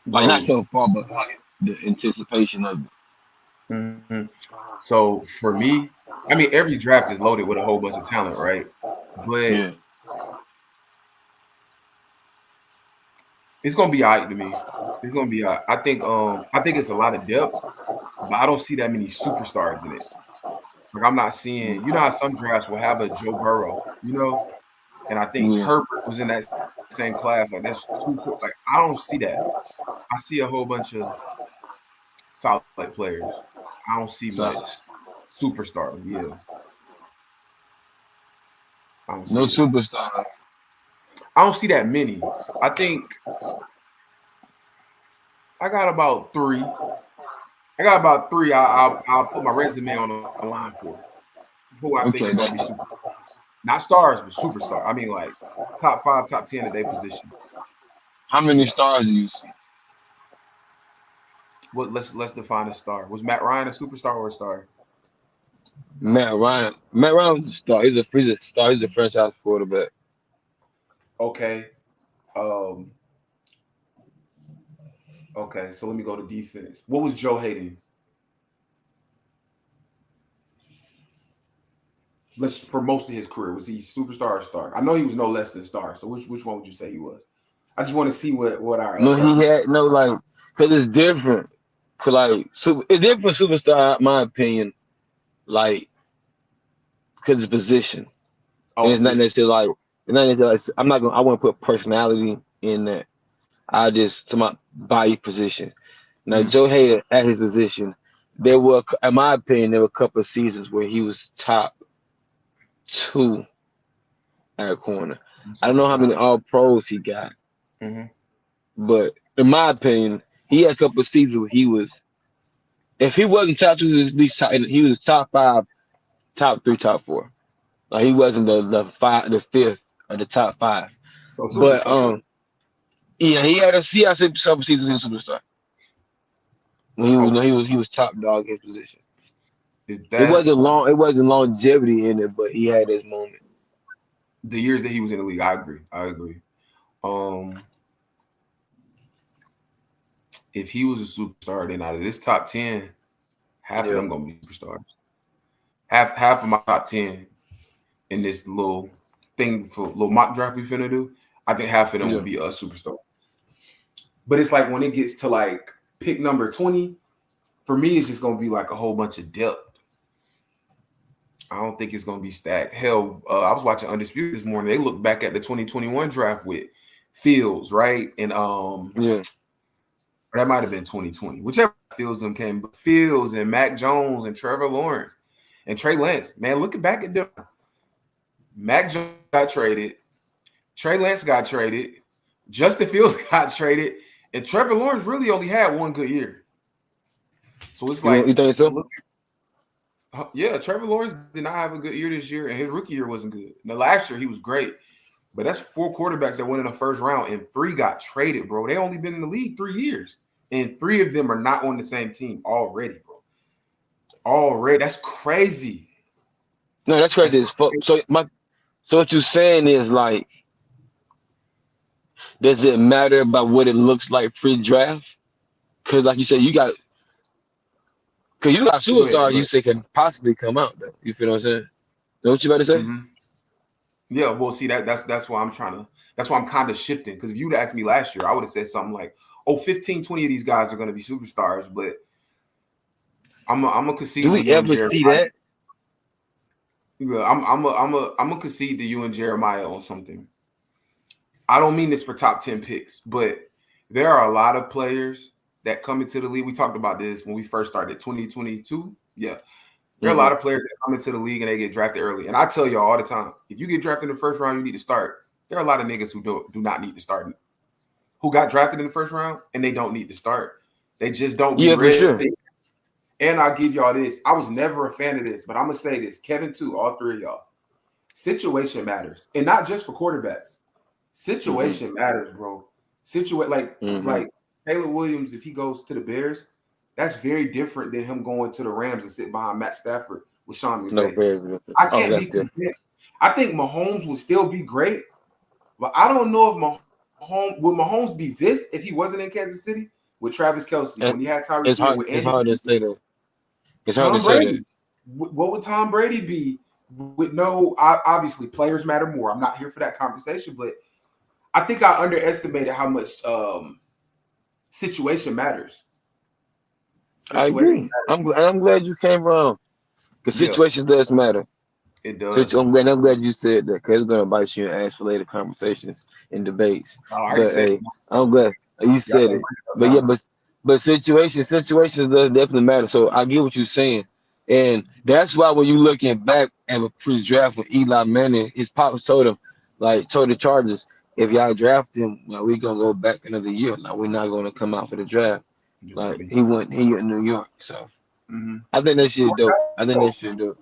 Like not bro. so far, but like the anticipation of it. Mhm. So for me, I mean, every draft is loaded with a whole bunch of talent, right? But Yeah. it's gonna be all right to me. It's gonna be all right. I think it's a lot of depth, but I don't see that many superstars in it. Like I'm not seeing, you know how some drafts will have a Joe Burrow, and I think Yeah. Herbert was in that same class. Like that's like I don't see that. I see a whole bunch of solid players. I don't see much So superstar. Yeah, I don't see no it. superstars. I don't see that many. I think I got about three. I got about three. I'll put my resume on the line for who I think are going to Okay, be that's superstars. Not stars, but superstar. I mean, like top five, top 10 at their position. how many Yeah. stars do you see? Well, let's define a star. Was Matt Ryan a superstar or a star? Matt Ryan. Matt Ryan's a star. He's a star. He's a franchise quarterback. Okay. Um. Okay. So let me go to defense. What was Joe Hayden? Let's for most of his career, was he superstar or star? I know he was no less than star. So which one would you say he was? I just want to see what our No, he criteria. had no like, cause it's different. Cause like, it's different for superstar, in my opinion. Like, cause it's position, Oh, and it's not position. necessarily like, it's not necessarily. Like, I'm not gonna. I want to put personality in that. I just to my body position. Now, Mm. Joe Hader at his position, there were, in my opinion, there were a couple of seasons where he was top two at corner. I don't know how Superstar. many All Pros he got, Mm-hmm. but in my opinion, he had a couple of seasons where he was. If he wasn't top two, he was at least top, he was top five, top three, top four. Like he wasn't the five, the fifth, or the top five. So But superstar. yeah, he had some seasons in superstar when Okay. he was top dog in his position. If It that's wasn't long. It wasn't longevity in it, but he had his moment. the years that he was in the league, I agree. I agree. Um, if he was a superstar, then out of this top 10, half of Yeah, them gonna be superstars. Half of my top 10 in this little thing for little mock draft we finna do, I think half of them will yeah. be a superstar. But it's like when it gets to like pick number 20, for me, it's just gonna be like a whole bunch of depth. I don't think it's gonna be stacked. Hell, I was watching Undisputed this morning. They looked back at the 2021 draft with Fields, right? And Yeah, or that might have been 2020, whichever Fields them came. But Fields and Mac Jones and Trevor Lawrence and Trey Lance. Man, looking back at them, Mac Jones got traded, Trey Lance got traded, Justin Fields got traded, and Trevor Lawrence really only had one good year. So it's like, you think so? look, yeah, Trevor Lawrence did not have a good year this year, and his rookie year wasn't good. Now last year he was great, but that's four quarterbacks that went in the first round, and three got traded, bro. They only been in the league 3 years, and three of them are not on the same team already, bro. Already, that's crazy. No, that's That's crazy as fuck. crazy. So what you're saying is like, does it matter about what it looks like pre-draft? Because like you said, you got Go ahead, superstars go you ahead. say can possibly come out though. You feel what I'm saying? Know what you about to say? Mm-hmm. Yeah, well, see that's why I'm trying to. That's why I'm kind of shifting because if you'd asked me last year, I would have said something like, "Oh, 15, 20 of these guys are going to be superstars," but I'm gonna Do concede to we you and ever Jeremiah. see that? Yeah, I'm gonna concede to you and Jeremiah on something. I don't mean this for top 10 picks, but there are a lot of players that come into the league. We talked about this when we first started 2022. Yeah. There are a lot Hmm. of players that come into the league and they get drafted early. And I tell y'all all the time, if you get drafted in the first round, you need to start. There are a lot of niggas who do not need to start, who got drafted in the first round and they don't need to start. They just don't be Yeah, for ready. sure. And I'll give y'all this. I was never a fan of this, but I'm gonna say this. Kevin too, all three of y'all. Situation matters. And not just for quarterbacks. Hmm. Situation matters, bro. Situate Hmm. like Taylor Williams, if he goes to the Bears, that's very different than him going to the Rams and sitting behind Matt Stafford with Sean No, McVay. very different. I Oh, can't be that's different. convinced. I think Mahomes would still be great, but I don't know if Mahomes Mahomes be this if he wasn't in Kansas City with Travis Kelce when he had Tyreek It's Hill hard. with It's Andy hard to Reid, say that. It's hard Tom to say that. Brady? What would Tom Brady be with no? Obviously, players matter more. I'm not here for that conversation, but I think I underestimated how much situation matters. I agree. I'm glad you came around because Yeah, situation does matter. it So does. I'm glad you said that because it's gonna bite you in the ass for later conversations and debates. I already But said hey, I'm glad you y'all said gotta it. bring it up But yeah, now. but situations does definitely matter. So I get what you're saying, and that's why when you looking back at a pre-draft with Eli Manning, his pops told the Chargers, if y'all draft him, like we gonna go back another year. Like we're not gonna come out for the draft. Just Like funny. he in New York. So Mm-hmm. I think that shit dope. I think that shit dope.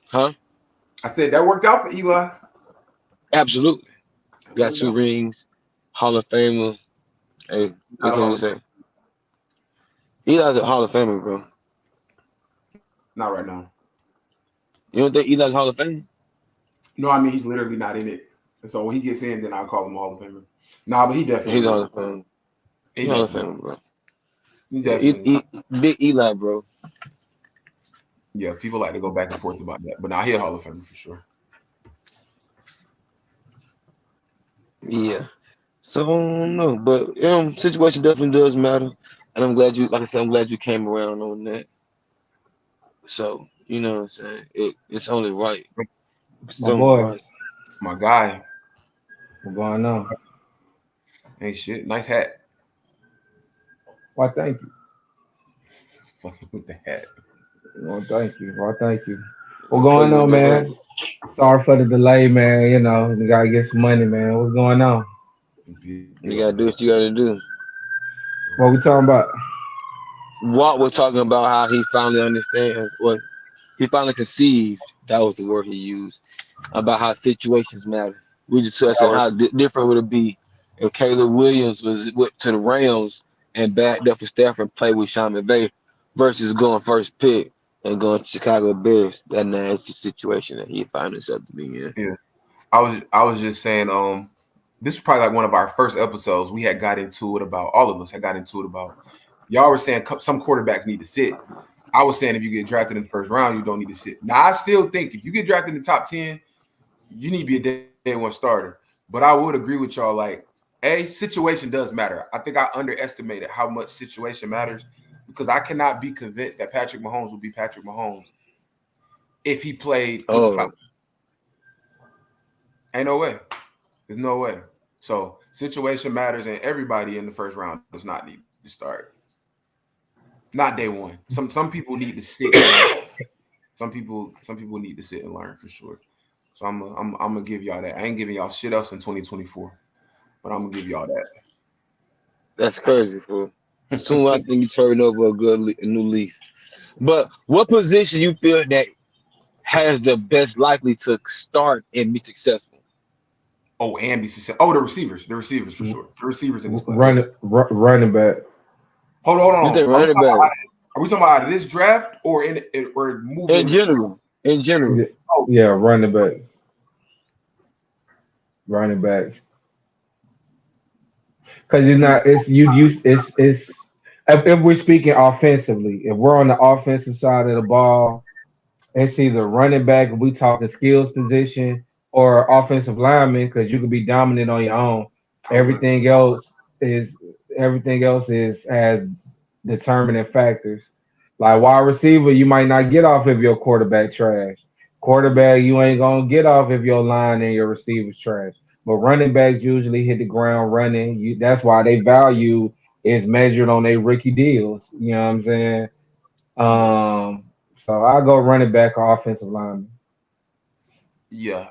Huh? I said that worked out for Eli. Absolutely. That Got worked 2 out. rings, Hall of Famer. Hey, what Not a can you Hall of say? Eli's a Hall of Famer, bro. Not right now. You don't think Eli's Hall of Famer? No, I mean he's literally not in it. And so when he gets in, then I'll call him Hall of Famer. Nah, but he He's a definitely Hall is. of Famer. He He's a Hall of definitely, Famer, bro. he Yeah, definitely. Big Eli, bro. Yeah, people like to go back and forth about that, but now he's a Hall of Famer for sure. Yeah. So I don't know, but situation definitely does matter, and I'm glad like I said, I'm glad you came around on that. So you know what I'm saying? It's only right. It's My only boy, right. My guy, what's going on? ain't shit. Nice hat. Why, thank you. Fucking with the hat. Well, thank you. Well, thank you. What's Fuck going with on, the head. man? Sorry for the delay, man. You know, we gotta get some money, man. What's going on? You gotta do what you gotta do. What we talking about? Walt was talking about how he finally understands what he finally conceived. That was the word he used about how situations matter. We just touched on how different would it be if Caleb Williams went to the Rams and backed up for Stafford and played with Sean McVay versus going first pick and going to Chicago Bears. That nasty situation that he found himself to be in. Yeah, I was just saying. This is probably like one of our first episodes. We had got into it about all of us had got into it about. Y'all were saying some quarterbacks need to sit. I was saying if you get drafted in the first round, you don't need to sit. Now I still think if you get drafted in the top 10, you need to be a day one starter. But I would agree with y'all. Like, situation does matter. I think I underestimated how much situation matters because I cannot be convinced that Patrick Mahomes will be Patrick Mahomes if he played with the Oh, Falcons. Ain't no way. There's no way. So situation matters, and everybody in the first round does not need to start. Not day one. Some people need to sit and learn. Some people need to sit and learn for sure. So I'm gonna give y'all that. I ain't giving y'all shit else in 2024, but I'm gonna give y'all that's crazy, fool. Soon I that. think you turn over a new leaf. But what position you feel that has the best likely to start and be successful? Oh, and be successful. Oh, the receivers for sure. The receivers in this class. Running back. Hold You on. think running back Are we talking about out of this draft or or in moving? general? In general. Yeah, Oh, yeah, running back. Running back. Because it's yeah. not. It's. If we're speaking offensively, if we're on the offensive side of the ball, it's either running back, if we talking skills position, or offensive lineman, because you can be dominant on your own. I was about to say, Everything else is everything else is has determining factors. Like wide receiver, you might not get off if your quarterback trash. yeah. Quarterback, you ain't gonna get off if your line and your receivers trash. But running backs usually hit the ground running. That's why they value is measured on their rookie deals. You know what I'm saying? Yeah. So I go running back or offensive lineman. Yeah.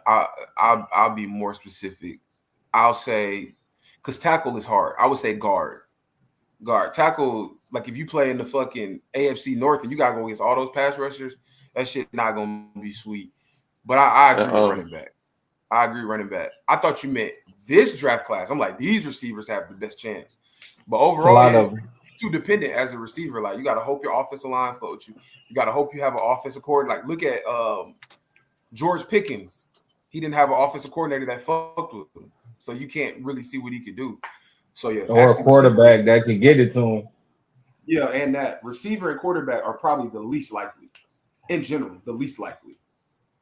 I'll be more specific. I'll say because tackle is hard. I would say guard. Guard. Tackle, like if you play in the fucking AFC North and you gotta go against all those pass rushers, that shit not gonna be sweet. But I agree with Uh-uh. running back. I agree running back. I thought you meant this draft class. I'm like, these receivers have the best chance. But It's a overall, lot yeah, of it's too dependent as a receiver. Like you gotta hope your offensive line fuck with you. You gotta hope you have an offensive coordinator. Like look at George Pickens. He didn't have an offensive coordinator that fucked with him. so you can't really see what he could do. So yeah, Or a actually, quarterback that can get it to him. yeah, and that receiver and quarterback are probably the least likely in general, the least likely.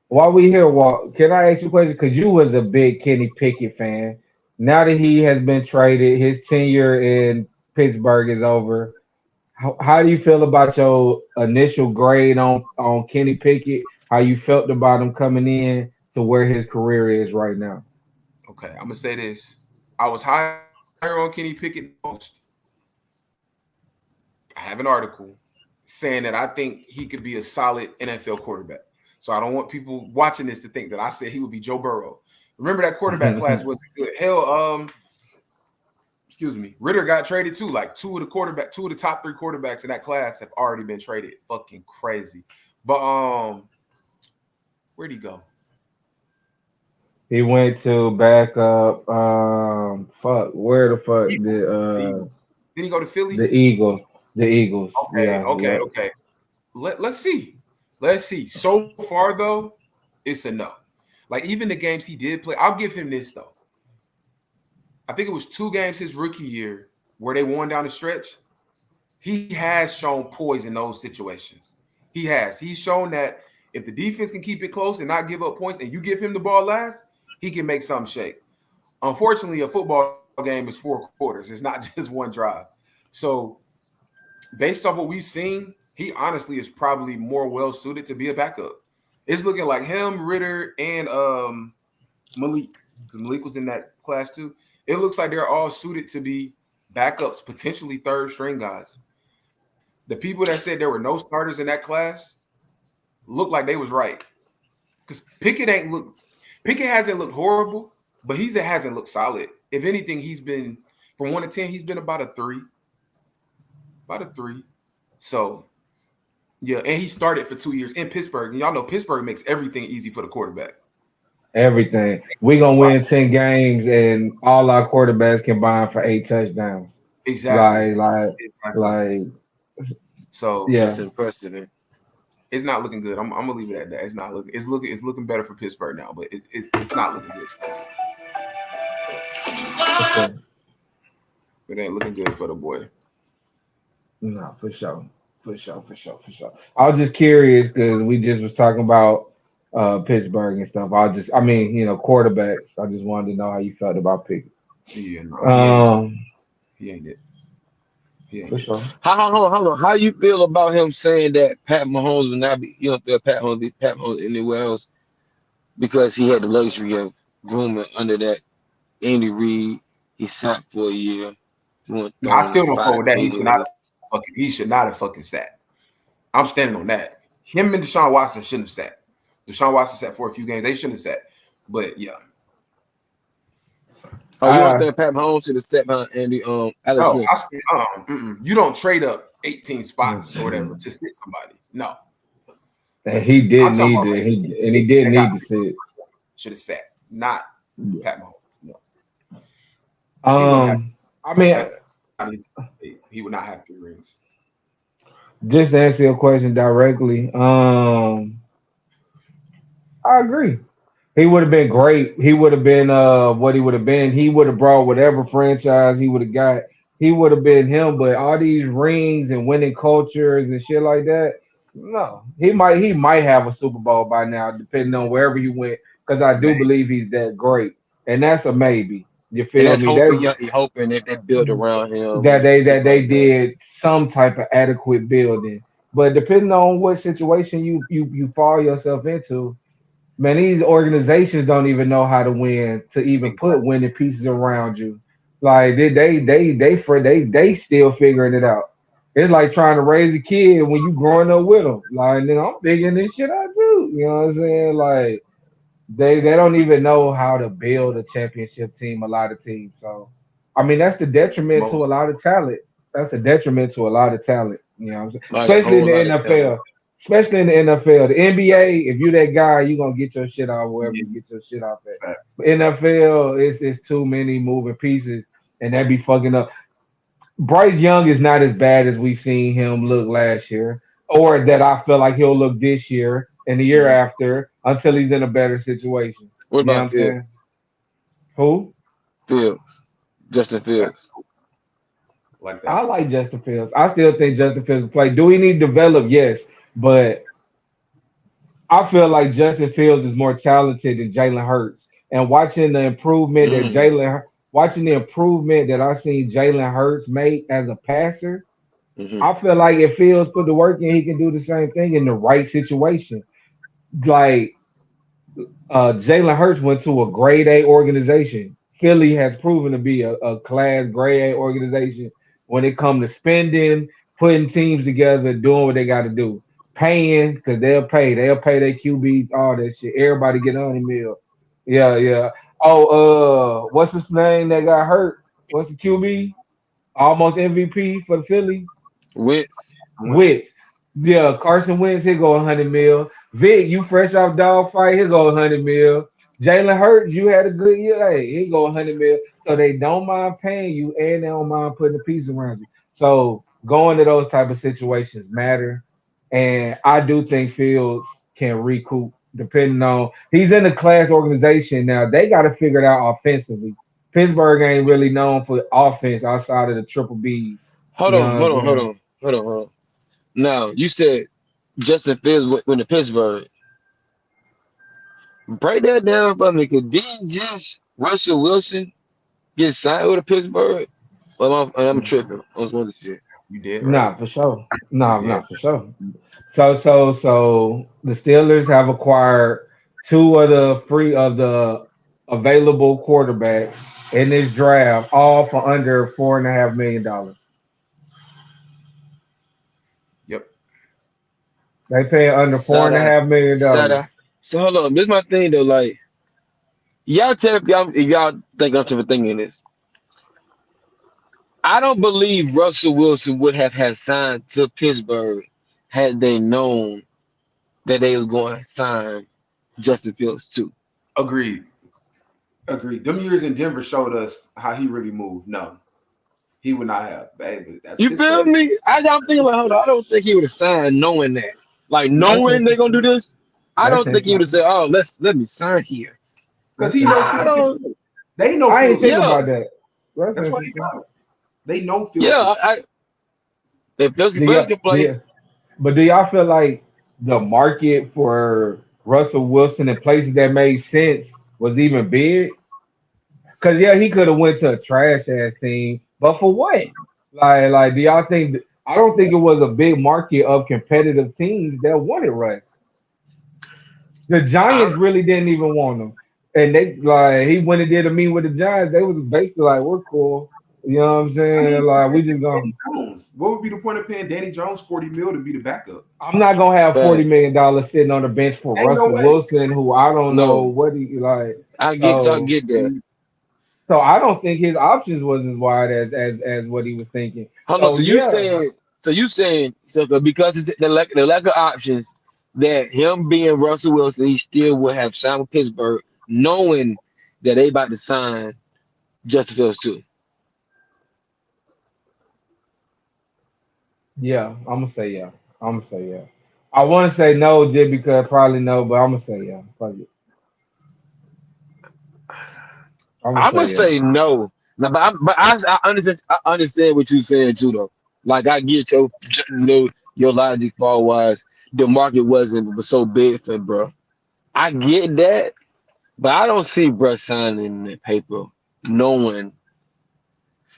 While we here, Walt, can I ask you a question? Because you was a big Kenny Pickett fan. Now that he has been traded, his tenure in Pittsburgh is over. How do you feel about your initial grade on Kenny Pickett? How you felt about him coming in to where his career is right now? Okay, I'm gonna say this: I was higher on Kenny Pickett than most. I have an article saying that I think he could be a solid NFL quarterback. So I don't want people watching this to think that I said he would be Joe Burrow. Remember that quarterback class wasn't good. Hell, excuse me, Ritter got traded too. Like two of the top 3 quarterbacks in that class have already been traded. Fucking crazy. But where'd he go? He went to back up. Where the fuck Eagles. Did he go to Philly? the Eagles? The Eagles. Okay, okay. Let's see. Let's see. So far though, it's a no. Like even the games he did play, I'll give him this though. I think it was 2 games his rookie year where they won down the stretch. He has shown poise in those situations. He has. He's shown that if the defense can keep it close and not give up points, and you give him the ball last, he can make something shake. Unfortunately, a football game is 4 quarters. It's not just one drive. So based off what we've seen, he honestly is probably more well-suited to be a backup. It's looking like him, Ritter, and Malik, because Malik was in that class too. It looks like they're all suited to be backups, potentially third-string guys. The people that said there were no starters in that class look like they was right. Because Pickett hasn't looked horrible, but he hasn't looked solid. If anything, he's been, from 1 to 10, he's been about a 3. About a 3. So, yeah, and he started for 2 years in Pittsburgh. And y'all know Pittsburgh makes everything easy for the quarterback. Everything. We're gonna win 10 games and all our quarterbacks combined for 8 touchdowns. Exactly. Like so yeah. That's impressive. It's not looking good. I'm gonna leave it at that. It's not looking. It's looking better for Pittsburgh now, but it's not looking good. Okay. It ain't looking good for the boy. No, for sure. I was just curious because we just was talking about Pittsburgh and stuff. Quarterbacks. I just wanted to know how you felt about Pickett. Yeah, no, he ain't it. For sure. Hold on. How you feel about him saying that Pat Mahomes will not be, you don't feel Pat Mahomes anywhere else because he had the luxury of grooming under that Andy Reid. He sat for a year. I still don't fuck with that. He should not have fucking sat. I'm standing on that. Him and Deshaun Watson shouldn't have sat. Deshaun Watson sat for a few games. They shouldn't have sat. But yeah. Oh, you don't think Pat Mahomes should have sat behind Andy Alex Smith? You don't trade up 18 spots or whatever to sit somebody. No. And he did need to. He did need to sit. Should have sat. Not Pat Mahomes. No. He would not have 3 rings. Just to answer your question directly, I agree. He would have been great. He would have been what he would have been. He would have brought whatever franchise he would have got. He would have been him. But all these rings and winning cultures and shit like that, no. He might have a Super Bowl by now, depending on wherever he went. Because I do believe he's that great, and that's a maybe. You feel me? Hoping if they built around him that they did some type of adequate building. But depending on what situation you fall yourself into, man, these organizations don't even know how to win to even put winning pieces around you. Like they still figuring it out. It's like trying to raise a kid when you growing up with them. Like, nigga, I'm figuring this shit out too. You know what I'm saying? Like they don't even know how to build a championship team. A lot of teams. So, I mean, that's the detriment to a lot of talent. That's a detriment to a lot of talent. You know what I'm saying? Especially in the NFL. Especially in the NFL. The NBA, if you that guy, you're gonna get your shit out wherever you get your shit out at. NFL, it's too many moving pieces, and that be fucking up. Bryce Young is not as bad as we seen him look last year, or that I feel like he'll look this year and the year after until he's in a better situation. What about Fields? Who? Fields, Justin That's Fields. like I that. like Justin Fields. I still think Justin Fields can play. Do we need to develop? Yes, but I feel like Justin Fields is more talented than Jalen Hurts. And Mm. watching the improvement that I seen Jalen Hurts make as a passer, Hmm. I feel like if Fields put the work in, he can do the same thing in the right situation. Like Jalen Hurts went to a grade A organization. Philly has proven to be a class grade A organization when it comes to spending, putting teams together, doing what they got to do. Paying, because they'll pay their QBs, all that shit. Everybody get on the mill. Yeah, yeah. Oh, what's his name that got hurt? What's the QB? Almost MVP for the Philly? Wentz. Wentz. Wentz. Yeah, Carson Wentz, he go 100 mil. Vic, you fresh off dog fight, he go 100 mil. Jalen Hurts, you had a good year, hey, he go 100 mil. So they don't mind paying you and they don't mind putting a piece around you. So going to those type of situations matter. And I do think Fields can recoup depending on he's in the class organization now. They got to figure it out offensively. Pittsburgh ain't really known for offense outside of the triple Bs. Hold You on, know what hold I'm on, hold saying? on, hold on, hold on. Now you said Justin Fields went to Pittsburgh. Break that down for me, cause didn't just Russell Wilson get signed with a Pittsburgh? Well, I'm tripping. I was wondering shit. You did right. Nah, for sure. You Nah, did. nah, for sure. So the Steelers have acquired two of the available quarterbacks in this draft, all for under $4.5 million. Yep. They pay under four Side and a eye, half million side dollars. eye. So hold on, this is my thing though. Like y'all tell me if y'all think I'm tripping thinking this. I don't believe Russell Wilson would have had signed to Pittsburgh had they known that they was going to sign Justin Fields too. Agreed. Agreed. Them years in Denver showed us how he really moved. No, he would not have. Baby, that's You feel Pittsburgh. me? I'm thinking like, hold on, I don't think he would have signed knowing that. Like That's knowing they're gonna interesting. do this, I That's don't think he would have interesting. said, "Oh, let me sign here." Because That's he know I Fields interesting. can don't. do it. They know I ain't Fields think can do Yeah, about it. that. That's That's why they interesting. got him. They know Fields can yeah. do If Fields, Do Fields y'all, can do play, y'all, but do y'all feel like the market for Russell Wilson in places that made sense was even big? Cause yeah, he could have went to a trash ass team, but for what? Like, do y'all think? I don't think it was a big market of competitive teams that wanted Russ. The I Giants really didn't even want him, and they like he went and did a meet with the Giants. They was basically like, "We're cool," you know what I'm it. I saying? mean, Like, we just gonna. Danny Jones. What would be the point of paying Danny Jones 40 mil to be the backup? I'm not gonna have facts. $40 million sitting on the bench for Ain't no Russell way. Wilson, who I don't know No, what he like. I So, get that. so I don't think his options was as wide as what he was thinking. Hold on. So yeah, So you saying because it's the lack of options that him being Russell Wilson, he still would have signed with Pittsburgh, knowing that they about to sign Justin Fields too. yeah, I'm gonna say yeah. I'm gonna say yeah. I want to say no, just because probably no, but I'm gonna say yeah. Fuck it. I'm gonna I'm gonna say yeah. say no. No, I understand what you're saying too though. Like I get your logic far wise. The market was so big for bro. I get that, but I don't see bro signing the paper knowing.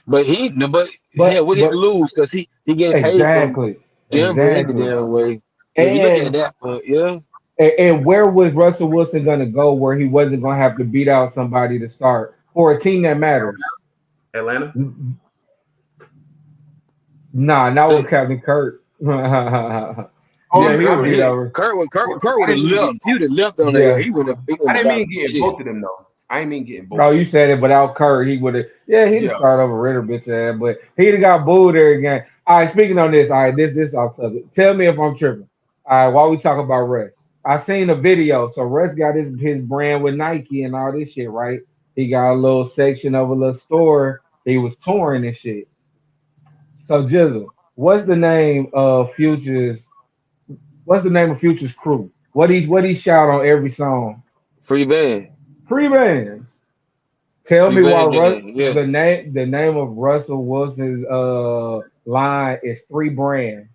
But but hell, what did he But lose? Because he getting paid from exactly, Denver either exactly. damn way. If you look at And that, yeah, and where was Russell Wilson gonna go where he wasn't gonna have to beat out somebody to start for a team that matters? Atlanta. Nah, not with think Captain Kurt. Yeah, Oh, yeah, he I would mean, beat over. Kurt would I have didn't mean left. getting. He would have left on there. Yeah. He I wouldn't have didn't got mean getting shit. both of them though. I ain't mean getting both Oh, of you them. said it without Kurt, he would have. Yeah, he'd have Yeah. started over Ritter, bitch ass. But he'd have got booed there again. All right, speaking on this, all right, this off subject. Tell me if I'm tripping. All right, while we talk about Russ, I seen a video. So Russ got his brand with Nike and all this shit, right? He got a little section of a little store. He was touring and shit. So Jizzle, what's the name of Future's? What's the name of Future's crew? What he shout on every song? Free band. Free bands. Tell Free me why band game. Yeah. the name of Russell Wilson's line is 3 brand.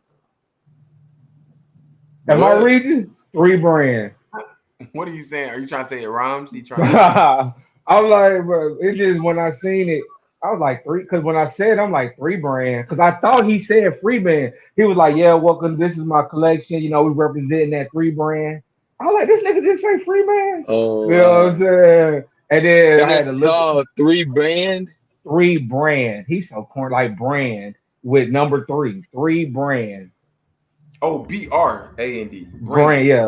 Am I What? reaching? 3 brand. What are you saying? Are you trying to say it rhymes? You trying to? I'm like, bro, it just when I seen it, I was like three. Because when I said, I'm like 3 brand. Because I thought he said free band. He was like, yeah, welcome. This is my collection. You know, we representing that 3 brand. I was like, this nigga just say free man. Oh, You know what I'm saying? And then and I had it's to look at called 3 brand. 3 brand. He's so corny, like brand with number three. 3 brand. Oh, BRAND. Brand, Brand. yeah.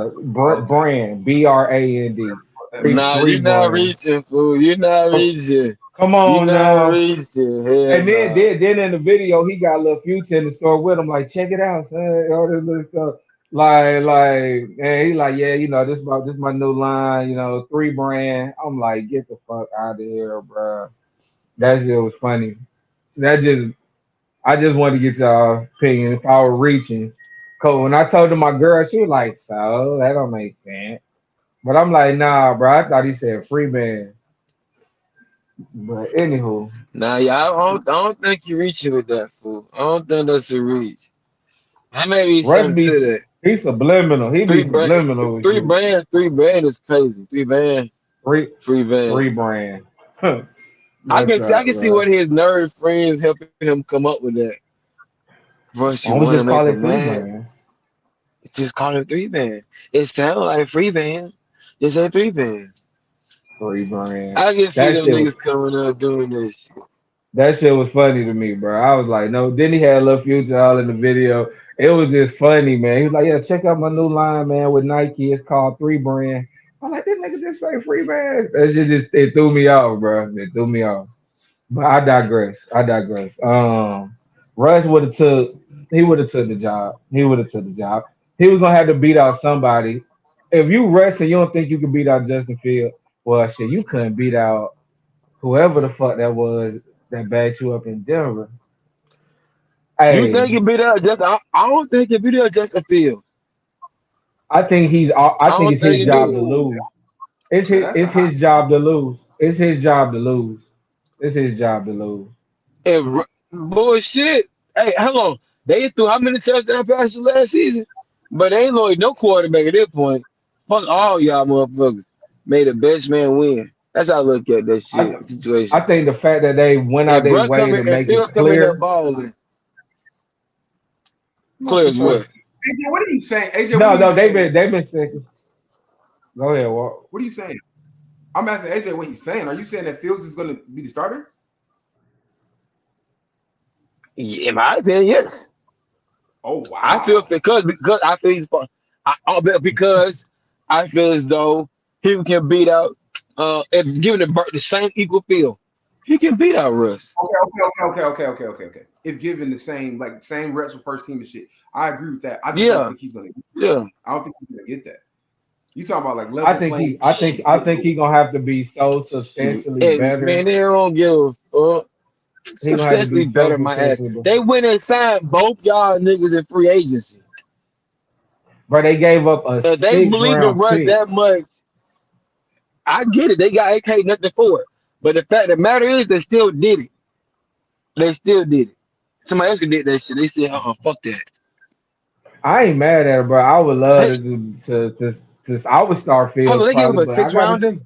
Oh, okay. Brand. BRAND. Nah, Three you're not brand. reaching, fool. You're not Oh, reaching. come You're on not now. reaching. Hell And then, nah. then in the video, he got a little future in the store with him. Like, check it out, son. All this little stuff. And he like, yeah, you know, this my new line. You know, 3 brand. I'm like, get the fuck out of here, bro. That shit was funny. That just, I just wanted to get y'all opinion if I were reaching. Cause when I told him my girl, she was like, so that don't make sense. But I'm like, nah, bro. I thought he said free band. But anywho, Nah, yeah, I don't think you're reaching with that, fool. I don't think that's a reach. That may be Russ something be to that. he subliminal. He be Three brand, subliminal with three shit. brand, 3 brand is crazy. 3 band, Three free three band. brand. I can see Bro. what his nerd friends helping him come up with that. First, Why you don't we want to just make call him it three mad. brand? Just call it 3 band. It sounds like free band. Just say 3 band. 3 brand. I can see That them shit was niggas coming up doing this. that shit was funny to me, bro. I was like, no. Then he had a little future all in the video. It was just funny, man. He was like, yeah, check out my new line, man, with Nike. It's called 3 brand. I'm like, this nigga just say free band. That shit just it threw me off, bro. It threw me off. But I digress. I digress. Russ would have took. He would have took the job. He would have took the job. He was gonna have to beat out somebody. If you rest and you don't think you can beat out Justin Field, well, shit, you couldn't beat out whoever the fuck that was that backed you up in Denver. You Hey, think he beat up just? I don't think he beat up Justin Fields. I think he's. I I think don't it's think his he job to do. Ooh, lose. It's now his. that's a It's hot. his job to lose. It's his job to lose. It's his job to lose. Bullshit. Hey, hold on. They threw how many touchdown passes last season? But they ain't loaded no quarterback at this point. Fuck all y'all motherfuckers. May the best man win. That's how I look at that I. shit I situation. think the fact that they went out And their Bruh way coming to and make it Fields coming there clear. balling. No, Clear for as sure. what? AJ, what are you saying? AJ, what No, are you no, they've saying? been second. Go ahead, Walt. What are you saying? I'm asking AJ what he's saying. Are you saying that Fields is going to be the starter? Yeah, in my opinion, yes. Oh I feel wow. because I feel he's because I feel as though he can beat out if given the same equal feel, he can beat out Russ. Okay. If given the same same reps with first team and shit, I agree with that. I just don't Yeah, think he's gonna. yeah. I don't think he's gonna get that. You talking about like I level think playing? he. I think he gonna have to be so Shoot. substantially Hey man, better. they don't give a fuck. He gonna have to Substantially be so better my ass. substantially better. They went and signed both y'all niggas in free agency. But they gave up a If they sixth believe in round Russ pick. that much, I get it. They got AK nothing for it. But the fact of the matter is they still did it. They still did it. Somebody else could did that shit. They said, fuck that. I ain't mad at it, bro. I would love Hey, to do to I would start hold Fields on, they gave him probably, a but I six gotta rounder. see.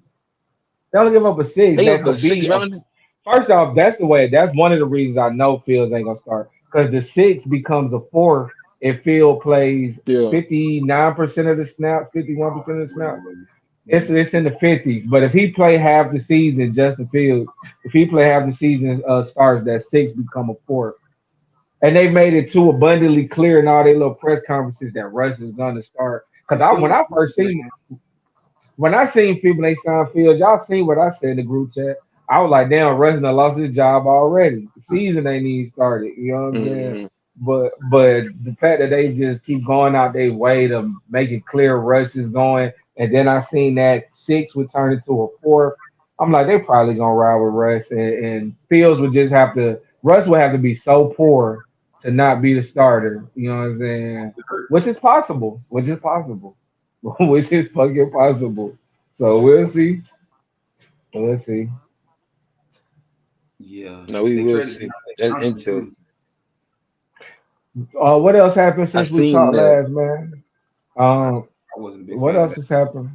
They'll give up a six. They gave That him a could six be a rounder. first off. That's the way. That's one of the reasons I know Fields ain't gonna start because the six becomes a fourth if Field plays Yeah. 59% of the snaps, 51% of the Wait, snaps. let me see. It's in the 50s. But if he play half the season, Justin Fields, if he play half the season starts, that six become a fourth. And they made it too abundantly clear in all their little press conferences that Russ is gonna start. Cause It's still when I first seen when I seen people they signed Fields, y'all seen what I said in the group chat. I was like, damn, Russ done lost his job already. The season ain't even started. You know what I'm saying? Mm-hmm. But the fact that they just keep going out their way to make it clear Russ is going, and then I seen that six would turn into a fourth. I'm like, they probably gonna ride with Russ, and Fields would just have to. Russ would have to be so poor to not be the starter. You know what I'm saying? Which is possible. Which is possible. Which is fucking possible. So we'll see. We'll see. Yeah, No, we they will traded see. Deontay That's Johnson intel. too. What else happened I since we seen talked that. last, man? I, Um, I wasn't a big what fan of else that. has happened?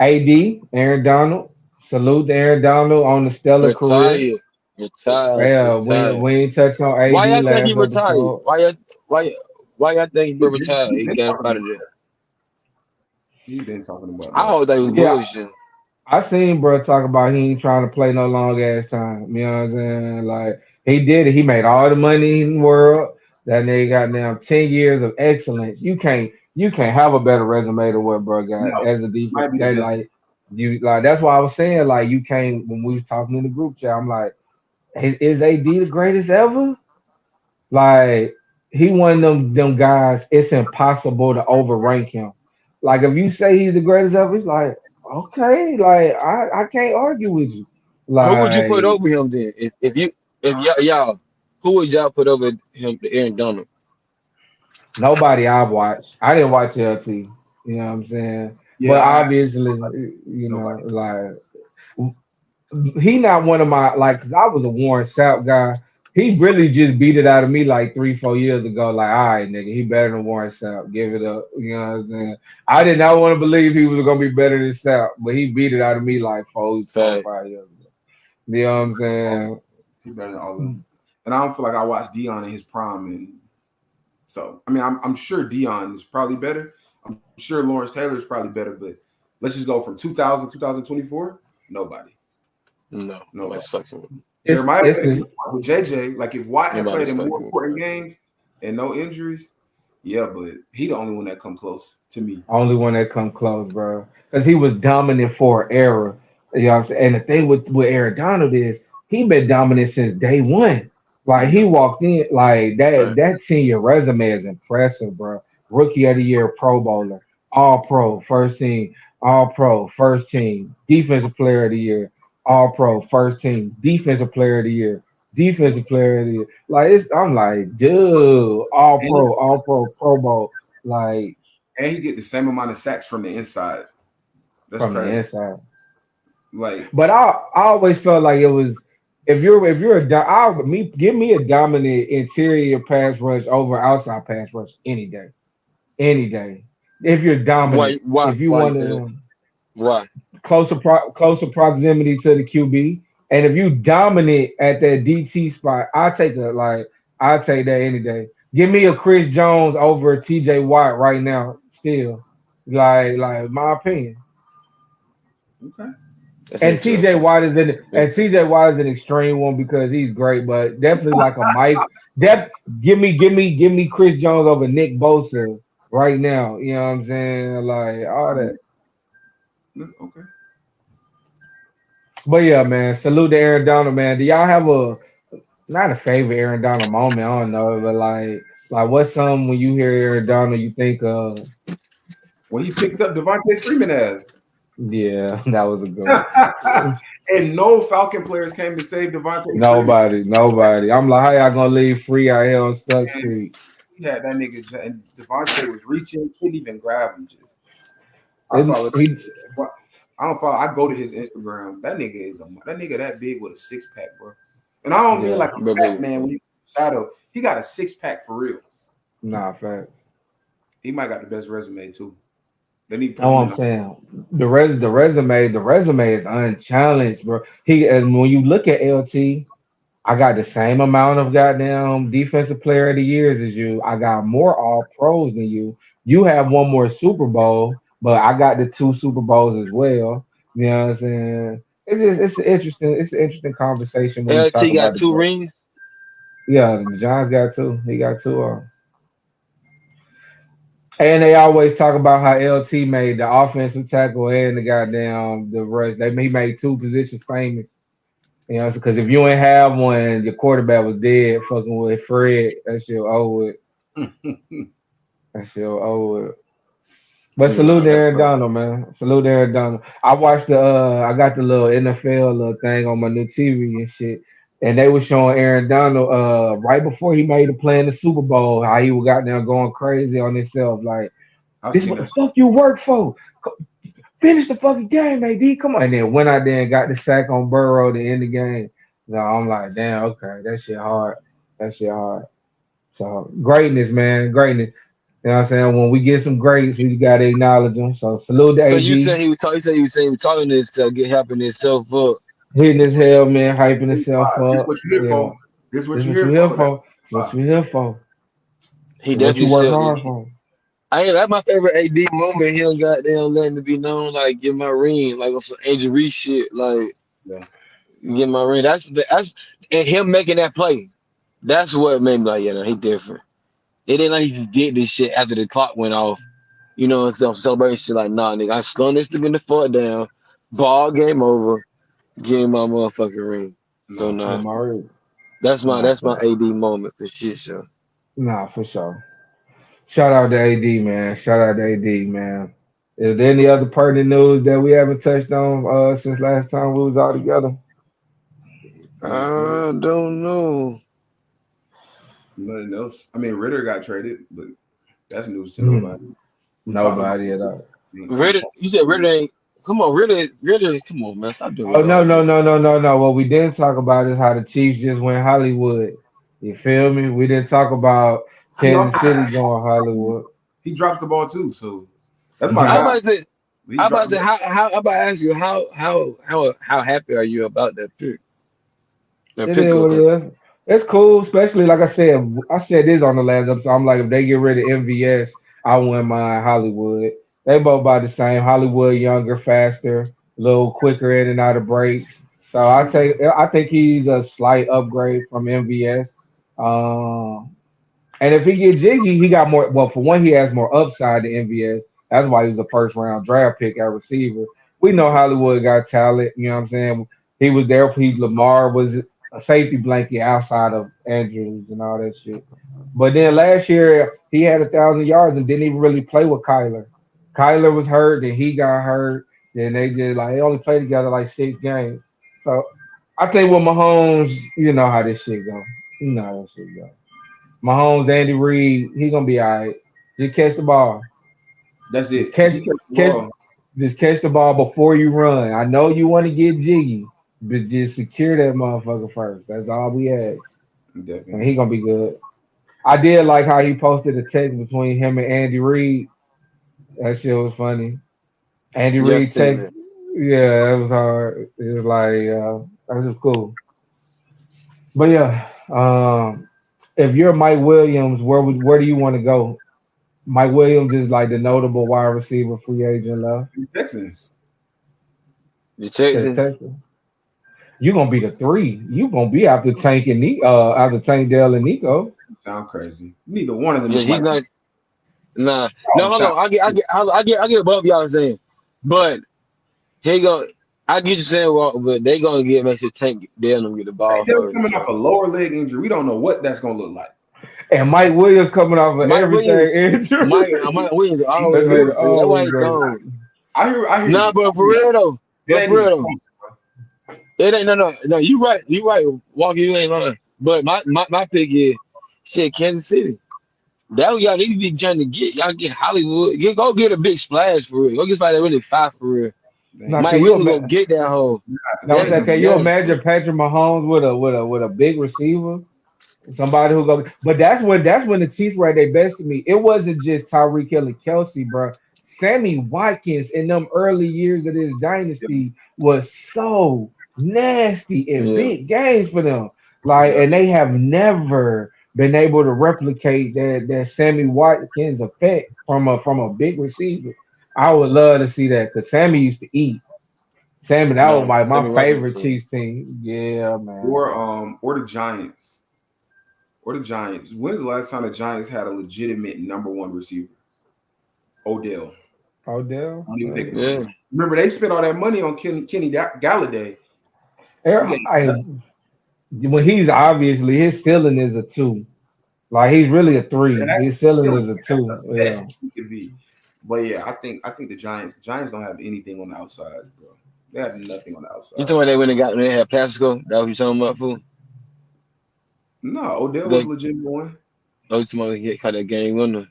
AD, Aaron Donald. Salute to Aaron Donald on the stellar career. Retired. Retired. Yeah, Retired. we ain't touched on Why AD y'all think he last retired? episode. Why y'all think he been retired? He He been got up talking out about of there. that. He been talking about I that. hope they was Yeah, bullshitting. I seen bro talk about he ain't trying to play no long ass time. You know what I'm saying? Like he did it. He made all the money in the world. That nigga got now 10 years of excellence. You can't have a better resume than what bro got No, as a defense. might be the That best. like you like that's why I was saying like you can't when we was talking in the group chat. I'm like, is AD the greatest ever? Like he one of them guys. It's impossible to overrank him. Like if you say he's the greatest ever, it's like okay, like I can't argue with you. Who would you put Like over him then? If y'all who would y'all put over him to Aaron Donald? nobody I've watched. I didn't watch LT. You know what I'm saying? Yeah, But I obviously, nobody. like he not one of my like because I was a Warren Sapp guy. He really just beat it out of me like 3, 4 years ago. Like, all right, nigga, he better than Warren Sapp. Give it up. You know what I'm saying? I did not want to believe he was gonna be better than Sapp, but he beat it out of me like four, Facts. 5 years ago. You know what I'm saying? He better than all of them. And I don't feel like I watched Dion in his prime, and so I mean I'm sure Dion is probably better. I'm sure Lawrence Taylor is probably better, but let's just go from 2000 2024. Nobody, No, nobody. nobody's fucking with him. It's Jeremiah it's could the get with JJ. Like if Watt had played Nobody's in more fucking with important him. games and no injuries, yeah, but he the only one that come close to me. only one that come close, bro. Because he was dominant for an era. You know what I'm saying? And the thing with Aaron Donald is he been dominant since day one. Like he Yeah, walked in like that. Right. That senior resume is impressive, bro. Rookie of the year, Pro Bowler, All Pro, first team, All Pro, first team, Defensive Player of the Year, All Pro, first team, Defensive Player of the Year, Defensive Player of the Year. Like I'm like, dude, and, All Pro, Pro Bowl. Like and he get the same amount of sacks from the inside. That's from the crazy. inside. Like But I always felt like it was if you're me give me a dominant interior pass rush over outside pass rush any day. If you're Why dominant, why if you why you want say that? to Why? closer proximity to the QB, and if you dominate at that DT spot, I take that any day. Give me a Chris Jones over TJ Watt right now, still. Like my opinion. okay. That's And TJ interesting. Watt is an That's extreme one because he's great, but definitely like a Mike. Def, give me Chris Jones over Nick Bosa right now. You know what I'm saying? Like all that. Okay. But yeah, man. Salute to Aaron Donald, man. Do y'all have a not a favorite Aaron Donald moment? I don't know, but like what's some when you hear Aaron Donald you think of? When he picked up Devontae Freeman as Yeah, that was a good one. and no Falcon players came to save Devontae Freeman. Nobody. I'm like, how y'all gonna leave free out here on Stuck And Street? he had that nigga and Devontae was reaching, couldn't even grab him. Just I And follow. he What I don't follow. I go to his Instagram. That nigga is that nigga that big with a 6-pack, bro. And I don't mean yeah, like a fat man when he's shadow. He got a 6-pack for real. nah, fact. He might got the best resume too. They need to That's put him what in. I'm saying. The resume is unchallenged, bro. And when you look at LT, I got the same amount of goddamn defensive player of the years as you. I got more all pros than you. You have one more Super Bowl, but I got the two Super Bowls as well. You know what I'm saying? It's an interesting conversation when you talk LT got about the two GOAT. rings. Yeah, John's got two. He got two. And they always talk about how LT made the offensive tackle and the goddamn the rush. He made two positions famous. You know, because if you ain't have one, your quarterback was dead. Fucking with Fred, that shit over with. That shit over with. But salute Nah, to that's Aaron fine. Donald, man. Salute to Aaron Donald. I watched I got the little NFL little thing on my new TV and shit. And they were showing Aaron Donald right before he made the play in the Super Bowl, how he was got down going crazy on himself. Like, I this is seen what the that. fuck you work for. Finish the fucking game, AD. Come on. And then went out there and got the sack on Burrow to end the game. So I'm like, damn, okay, that shit hard. That shit hard. So greatness, man, greatness. You know what I'm saying? When we get some greats, we gotta acknowledge them. So salute to So you AD, said he was talking. You said he was talking to himself, get helping himself up. hitting his hell, man, hyping himself This up. what you here Yeah, for. This what this you what you here here for. That's for. This what you here for. He This what you definitely work said hard it. for. I ain't that's my favorite AD moment. He don't goddamn letting to be known. Like get my ring, like on some Angel Reese shit. Like yeah. get my ring. That's and him making that play. That's what made me like, yeah, no, he different. It ain't like he just did this shit after the clock went off. You know, and stuff celebrating shit like, nah, nigga, I slung this nigga in the foot down. Ball game over. Give him my motherfucking ring. So No, Yeah, nah, Mario. that's Nah, my AD moment for shit show. nah, for sure. Shout out to AD, man. Shout out to AD, man. Is there any other pertinent news that we haven't touched on since last time we was all together? I don't know. nothing else. I mean, Ritter got traded, but that's news to Hmm. nobody. We talked about Nobody at all. we Ritter, talked you said Ritter ain't. Come on, Ritter. Come on, man. Stop doing Oh all no, that. no, no, no, no, no. What we didn't talk about is how the Chiefs just went Hollywood. You feel me? We didn't talk about he also Kansas City going Hollywood. he dropped the ball too, so that's He my I dropped. guy. about to say. He I about dropped to the say ball. how I about to ask you how happy are you about that pick? That It is what pickup. it is. It's cool, especially like I said this on the last episode. I'm like, if they get rid of MVS, I wouldn't mind Hollywood. They both about the same. Hollywood younger, faster, a little quicker in and out of breaks. So I think he's a slight upgrade from MVS. Um, and if he get jiggy, he got more. Well, for one, he has more upside than MVS. That's why he was a first round draft pick at receiver. We know Hollywood got talent. You know what I'm saying? He was there for Lamar was a safety blanket outside of Andrews and all that shit. But then last year he had 1,000 yards and didn't even really play with Kyler. Kyler was hurt, then he got hurt. Then they only played together like 6 games. So I think with Mahomes, you know how this shit go. You know how this shit go. Mahomes, Andy Reid, he gonna be all right. Just catch the ball. That's Just it. catch, He catch the catch, ball. just catch the ball before you run. I know you want to get jiggy, but just secure that motherfucker first. That's all we ask, and he Definitely. gonna be good. I did like how he posted a text between him and Andy Reid. That shit was funny. Andy Reid text, Yesterday. yeah, it was hard. It was like that was cool. But yeah, if you're Mike Williams, where do you want to go? Mike Williams is like the notable wide receiver free agent left The Texans. The to the Texans. Texans. You gonna be the three. You gonna be after Tank and after Tank Dell and Nico. Sound crazy. Neither one of them Yeah, is he's Mike. not. Nah, Oh, no, hold sound on. I get above y'all saying, but he go. I get you saying, well, but they gonna get make sure Tank them get the ball they're first. coming off a lower leg injury. We don't know what that's gonna look like. And Mike Williams coming off of Mike everything Williams, injury. Mike Williams That always nigga hurt. For real. That's why always he hurt. gone. I hear Nah, you. but for real though, It but ain't for real even though, close. it ain't no. You right, Walker, you ain't lying. But my pick is shit, Kansas City. That what y'all need to be trying to get. Y'all get Hollywood. Go get a big splash for real. Go get somebody that really fight for real. They Now ain't Mike can you Williams go imagine? get that hole. Now I'm they saying, ain't can you That imagine Patrick Mahomes with a big receiver? Somebody who go, but that's when the Chiefs were at their best to me. It wasn't just Tyreek Hill and Kelsey, bro. Sammy Watkins in them early years of this dynasty was so nasty in yeah. big games for them. Like, yeah. and they have never been able to replicate that Sammy Watkins effect from a big receiver. I would love to see that because Sammy used to eat. Sammy, that was No, like my Sammy Watkins. favorite Chiefs team. Yeah, man. Or the Giants. Or the Giants. When's the last time the Giants had a legitimate number one receiver? Odell. Odell. I don't even think about Yeah. this. Remember, they spent all that money on Kenny Galladay. He ain't I, nothing. when he's obviously his ceiling is a two. Like he's really a And three. His that's ceiling still is a that's two. the Yeah. best he could be. But yeah, I think the Giants don't have anything on the outside, bro. They have nothing on the You outside. talking about they when they had Pascal? That what you talking about, fool? No, Odell was They legitimate one. you talking about he caught that game winner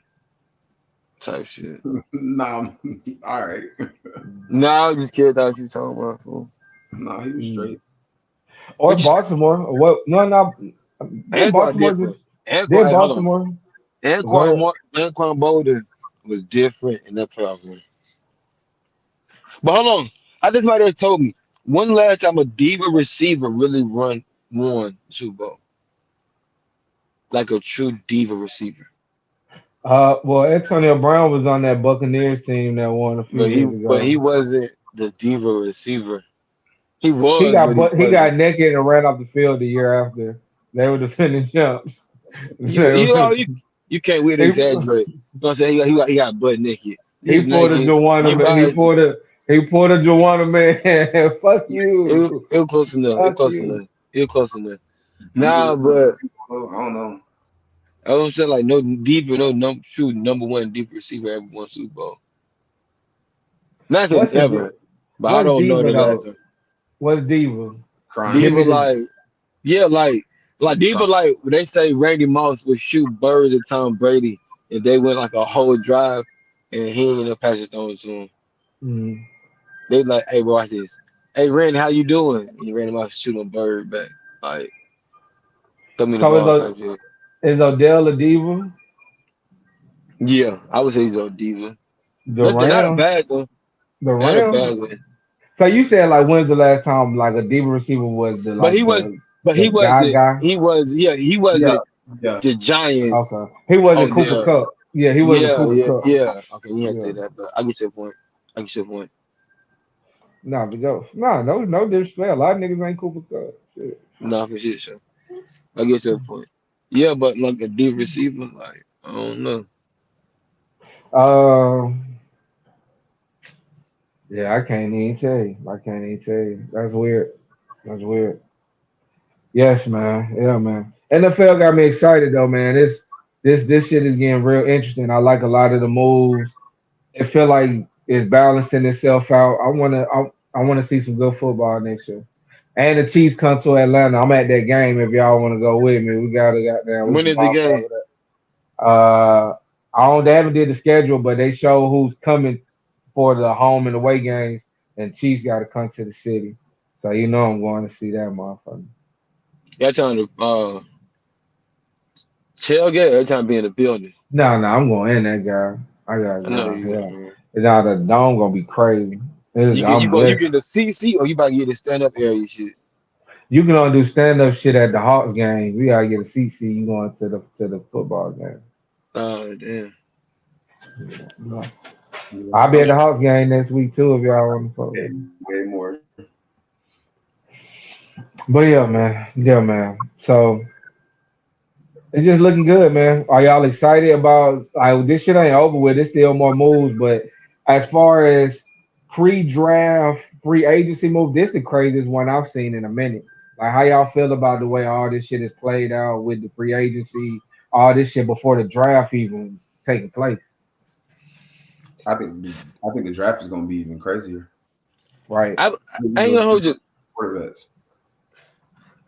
type shit. Nah, all right. No, I just kidding. Thought you talking about, fool. No, he was Mm. straight. Or Which Baltimore. What? No, no. Did Anquan Baltimore different. just? Did Anquan, hold on. Baltimore? Go Anquan ahead. Mo- Anquan Bolden was different in that playoff run. But hold on, I just might have told me one last time a diva receiver really won Super Bowl like a true diva receiver. Well, Antonio Brown was on that Buccaneers team that won a few years But ago. he wasn't the diva receiver. He He was, got but he but he got wasn't. naked and ran off the field the year after. They were defending champs. You They you know were- you you can't really he, exaggerate. You know what I'm saying? He got butt naked. He he was pulled a naked. Joanna. He probably He pulled a Joanna man. Fuck you. it was close enough. It was Fuck close you. enough. It was close enough. Diva Nah, receiver. but I don't know. I don't say like no diva, true number one diva receiver ever won Super Bowl. Not saying What's a ever, but I what's don't know diva the last though? time. What's diva? Crying. Give Diva me the. like yeah, like Diva like they say Randy Moss would shoot birds at Tom Brady if they went like a whole drive and he ain't no passes thrown to him. Mm. They like, hey bro, watch this. Hey Randy, how you doing? And Randy Moss shoot a bird back. Like throw me the So ball type shit. is Odell a diva? Yeah, I would say he's a diva. The Not a Rams. bad one. The Not a Rams. bad one. So you said like when's the last time like a diva receiver was the But like he was but the he guy wasn't guy? he Yeah, wasn't yeah. the Giants. Okay. He wasn't Oh Cooper there. Cup. Yeah, he wasn't Yeah, Cooper yeah, Cup. yeah. Okay, you can't Yeah. say that, but I get your point. I get your point. Nah, but go. Nah, no disrespect. A lot of niggas ain't Cooper Cup. Shit. No, for shit, sure. I get your point. Yeah, but like a deep receiver, like I don't know. Um. Yeah, I can't even tell you. I can't even tell you. That's weird. That's weird. Yes, man. Yeah, man. NFL got me excited though, man. This shit is getting real interesting. I like a lot of the moves. It feel like it's balancing itself out. I wanna see some good football next year. And the Chiefs come to Atlanta. I'm at that game if y'all want to go with me. We gotta got there. We When can is the bounce game? over that. I don't they haven't did the schedule, but they show who's coming for the home and away games, and Chiefs gotta come to the city. So you know I'm going to see that motherfucker. Y'all trying to tailgate every time be in the building. No, I'm going in that guy. I gotta I go know out you here. man. Now the dome gonna be crazy. You get the CC or you about to get the stand up area shit. You can only do stand up shit at the Hawks game. We gotta get a seat. You going to the football game. Oh damn. Yeah. Yeah. I'll be at the Hawks game next week too if y'all want to Way, follow. way more. But yeah, man. Yeah, man. So it's just looking good, man. Are y'all excited about like this shit ain't over with, there's still more moves, but as far as pre-draft free agency move, this the craziest one I've seen in a minute. Like how y'all feel about the way all this shit is played out with the free agency, all this shit before the draft even taking place. I think the draft is going to be even crazier. Right. I ain't gonna hold you. Quarterbacks.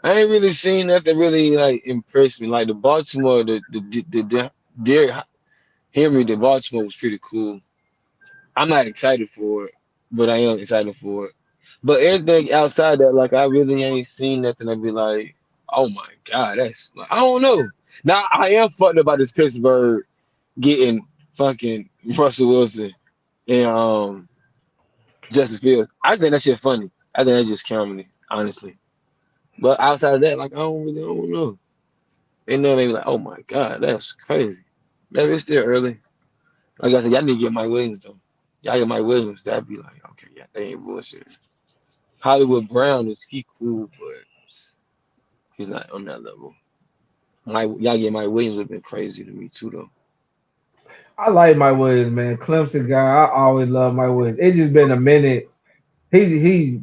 I ain't really seen nothing really like impress me. Like the Baltimore, the Derrick Henry, the Baltimore was pretty cool. I'm not excited for it, but I am excited for it. But everything outside that, like I really ain't seen nothing. I'd be like, oh my god, that's like, I don't know. Now I am fucked about this Pittsburgh getting fucking Russell Wilson and Justice Fields. I think that shit funny. I think that just comedy, honestly. But outside of that, like I don't know. They know they be like, oh my god, that's crazy. Maybe it's still early. Like I said, y'all need to get Mike Williams though. Y'all get Mike Williams, that'd be like, okay, yeah, they ain't bullshit. Hollywood Brown he cool, but he's not on that level. Y'all get Mike Williams would have been crazy to me too though. I like Mike Williams, man. Clemson guy. I always love Mike Williams. It's just been a minute. He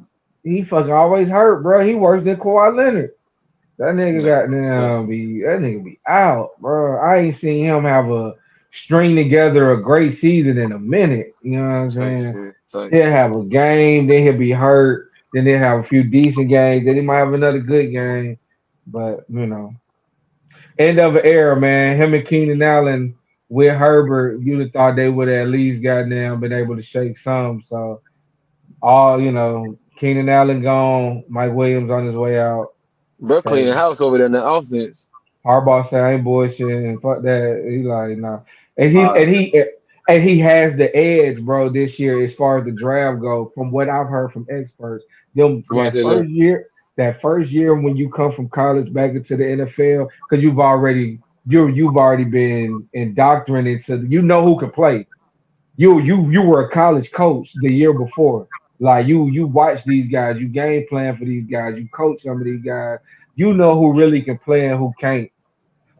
fucking always hurt, bro. He worse than Kawhi Leonard. That nigga No, got so now be that nigga be out, bro. I ain't seen him have a string together a great season in a minute. You know what I'm type saying? shit. Type He'll shit. have a game, then he'll be hurt, then he'll have a few decent games, then he might have another good game. But end of an era, man. Him and Keenan Allen with Herbert, you'd have thought they would have at least gotten down, been able to shake some. So all Keenan Allen gone. Mike Williams on his way out. Bro, cleaning house over there in the offense. Harbaugh said I ain't bullshitting. Fuck that. He like nah. And he Uh, and he and he has the edge, bro, this year as far as the draft go. From what I've heard from experts, them Right there. that first year when you come from college back into the NFL, because you've already been indoctrinated to you know who can play. You were a college coach the year before. Like you watch these guys, you game plan for these guys, you coach some of these guys. You know who really can play and who can't.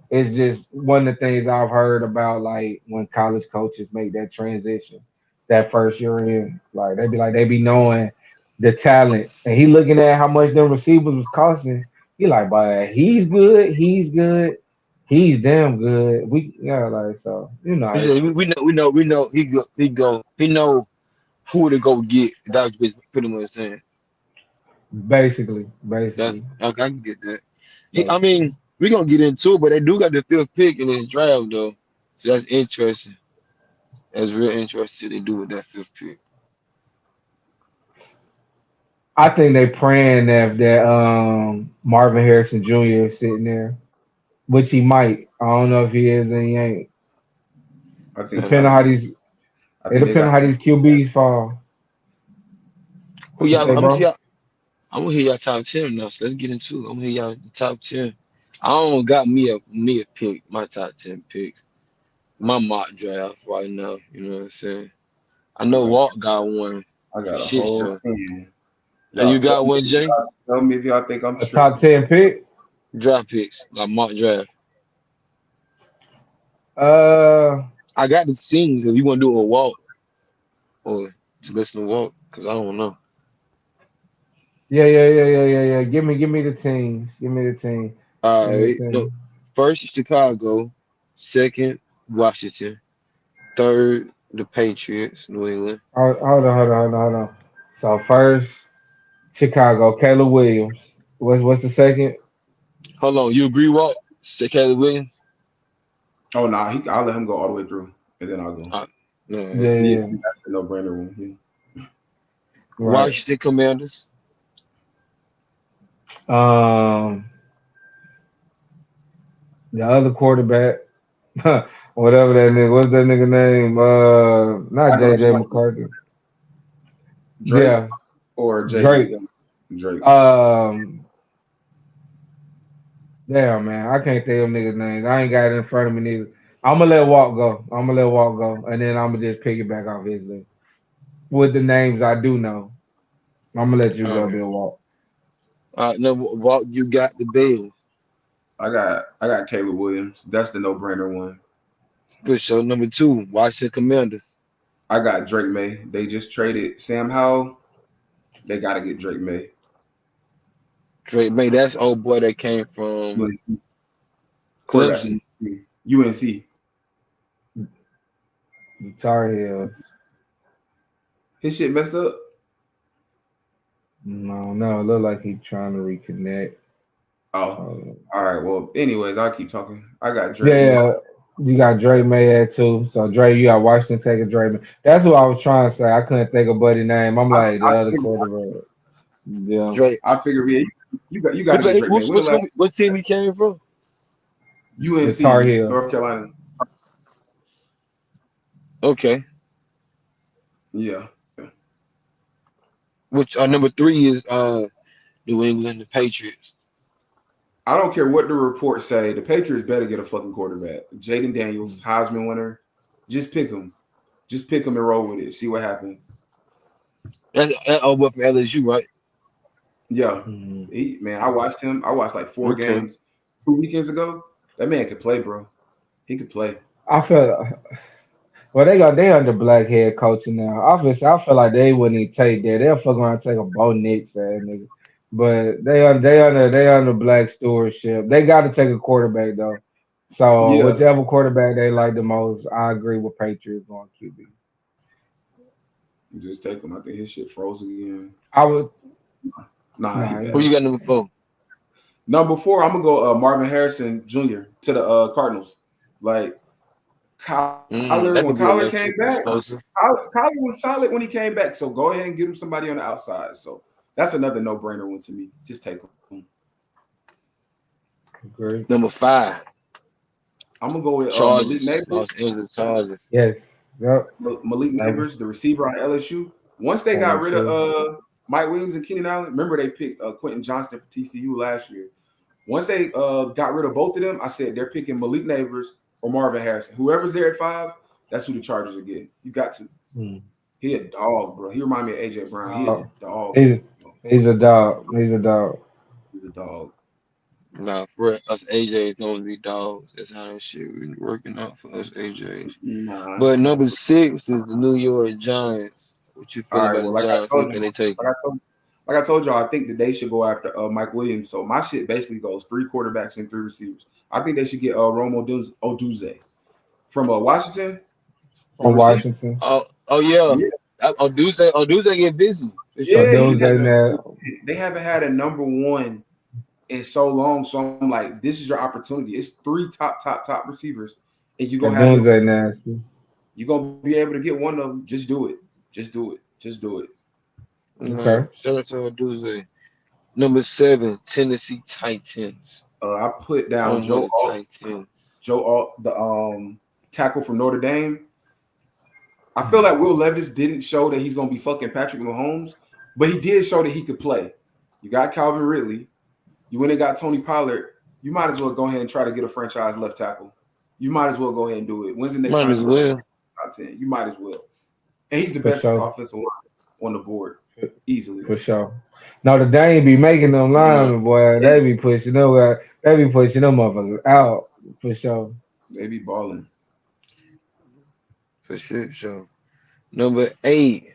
It's just one of the things I've heard about, like when college coaches make that transition, that first year in, they be knowing the talent, and he looking at how much them receivers was costing. He like, but he's good, he's damn good. He said, we know he know who to go get. That's pretty much saying. basically, That's basically. I can get that. I mean, we're gonna get into it, but they do got the fifth pick in this draft though. So that's interesting. That's real interesting what they do with that fifth pick. I think they praying that Marvin Harrison Jr. is sitting there, which he might. I don't know if he is and he ain't. I think Depending on how these I It think they depends on got how these QBs fall. Who You y'all say, I'm gonna see bro? y'all I'm gonna hear y'all top 10 now. So let's get into it. I'm gonna hear y'all the top 10. I don't got me a pick, my top 10 picks. My mock draft right now, you know what I'm saying? I know okay. Walt got one I for got a shit whole show. thing. And Y'all you got one, Jay? tell me if y'all think I'm A top tripping. 10 pick? Draft picks, like mock draft. Uh, I got the scenes if you want to do a walk or to listen to walk, because I don't know. yeah. Give me the teams. Give me the team. Give me the No, team. first Chicago, second Washington, third the Patriots, New England. Hold on. So first, Chicago, Caleb Williams. What's the second? Hold on, you agree, Walt? Say Caleb Williams? Oh nah, I'll let him go all the way through, and then I'll go. No. Yeah, Yeah, yeah, that's the no-brainer one. right. Washington Commanders, Um, the other quarterback, whatever that nigga. What's that nigga name? I Not know JJ McCarthy. Drake Yeah, or Jay. Drake. Drake. Um, Damn, man, I can't think of niggas' names. I ain't got it in front of me neither. I'm gonna let Walk go. And then I'm gonna just pick it back off his list with the names I do know. I'm gonna let you uh, go, Bill Walk. no, Walt, you got the Bills. I got Caleb Williams. That's the no-brainer one. Good show. Number two, Washington Commanders. I got Drake May. They just traded Sam Howell. They got to get Drake May. Drake May, that's old boy that came from UNC quarterback Clemson. from UNC. Tar Heels. His shit messed up. No, it look like he trying to reconnect. Oh, all right. Well, anyways, I'll keep talking. I got Drake May. Yeah, you got Drake May at two. So Drake, you got Washington taking Drake May. That's what I was trying to say. I couldn't think of Buddy name. I'm I, like the I, other figured, quarterback. Yeah. Drake. I figured, yeah, you got to get Drake May. When the last What team he came from? The Tar UNC, Heels. North Carolina. Okay. Yeah. Which number three is New England, the Patriots. I don't care what the reports say. The Patriots better get a fucking quarterback. Jaden Daniels, Heisman winner. Just pick him. Just pick him and roll with it. See what happens. That's over from LSU, right? Yeah. Mm-hmm. Man, I watched him. I watched like 4 Okay. games 2 weekends ago. That man could play, bro. He could play. I feel well. They under black head coaching now. Obviously, I feel like they wouldn't even take that. They'll fuck around and take a Bo Nix ass nigga. But they under black stewardship. They got to take a quarterback though. So Yeah. whichever quarterback they like the most, I agree with Patriots going QB. Just take him. I think his shit froze again. I would. Nah, he Nah, back. Who you got number four? Number 4, I'm gonna go Marvin Harrison Jr. to the Cardinals. Like Kyler, That when could be a Kyler came back, explosive. Kyler was solid when he came back. So go ahead and get him somebody on the outside. So That's another no-brainer one to me. Just take him. Great. Number 5, I'm gonna go with Malik Chargers. Neighbors. Los Angeles Chargers. Yes. Yep. Malik Neighbors, the receiver on LSU. Once they got rid of Mike Williams and Keenan Allen, remember they picked Quentin Johnston for TCU last year. Once they got rid of both of them, I said they're picking Malik Neighbors or Marvin Harrison. Whoever's there at 5, that's who the Chargers are getting. You got to. He a dog, bro. He remind me of AJ Brown. He is a dog. He's a dog. He's a dog. He's a dog. Nah, for us AJs gonna be dogs. That's how that shit been working out for us AJs. Nah. But number 6 is the New York Giants. What you feel about the Giants? What can they take? Like I told y'all, I think that they should go after Mike Williams. So my shit basically goes 3 quarterbacks and 3 receivers. I think they should get Rome Odunze from Washington. From Washington. Oh yeah. Odunze get busy. Yeah, they haven't had a number 1 in so long. So I'm like, this is your opportunity. It's 3 top receivers, and you're gonna have nasty. You're gonna be able to get one of them. Just do it. Just do it. Just do it. Okay. Shout out to Odunze. Number 7, Tennessee Titans. I put down Joe Alt, the tackle from Notre Dame. I feel like Will Levis didn't show that he's gonna be fucking Patrick Mahomes, but he did show that he could play. You got Calvin Ridley. You went and got Tony Pollard. You might as well go ahead and try to get a franchise left tackle. You might as well go ahead and do it. When's the next time? Might as well. Top 10. You might as well. And he's the best offensive line on the board. Easily. For sure. No, the Dame be making them linemen, boy. They be pushing them motherfuckers out for sure. They be balling. For sure. Number 8,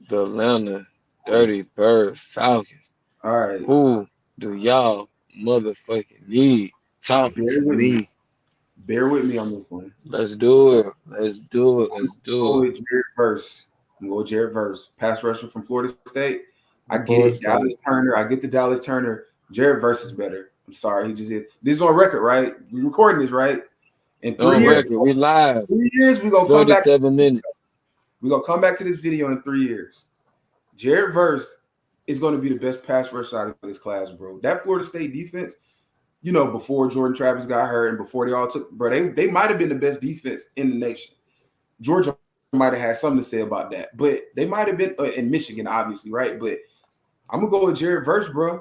the Atlanta Dirty Bird Falcons. All right. Who do y'all motherfucking need? Talk to me. Bear with me on this one. Let's do it. Let's do it. Jared Verse. I'm going to Jared Verse. Pass rusher from Florida State. I get it. Dallas Turner. I get the Dallas Turner. Jared Verse is better. I'm sorry. He just did. This is on record, right? We recording this, right? In 3 years, we live. 3 years, we're going to come back. 37 minutes. We're going to come back to this video in 3 years. Jared Verse is going to be the best pass rush out of this class, bro. That Florida State defense, you know, before Jordan Travis got hurt and before they all took, bro, they might have been the best defense in the nation. Georgia might have had something to say about that, but they might have been in Michigan, obviously, right? But I'm going to go with Jared Verse, bro.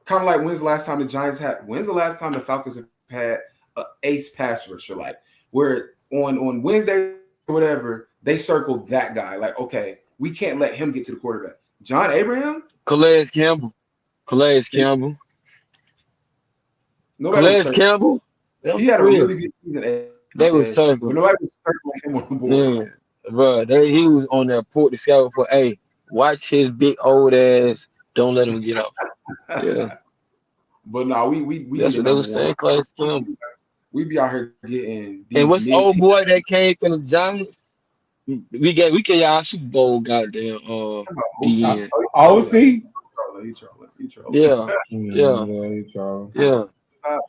Kind of like when's the last time the Falcons have had an ace pass rusher, like where on Wednesday or whatever, they circled that guy. Like, okay, we can't let him get to the quarterback. John Abraham? Calais Campbell. Calais Campbell. He had a really good season. They was circling. Nobody was circling him on the board. Yeah, bro. He was on that port to scout for, hey, watch his big old ass. Don't let him get up. Yeah. But no, we that's what they was saying, Calais Campbell. We be out here getting. And what's the old boy that came from the Giants? We get y'all Super Bowl goddamn DN. OC? Yeah.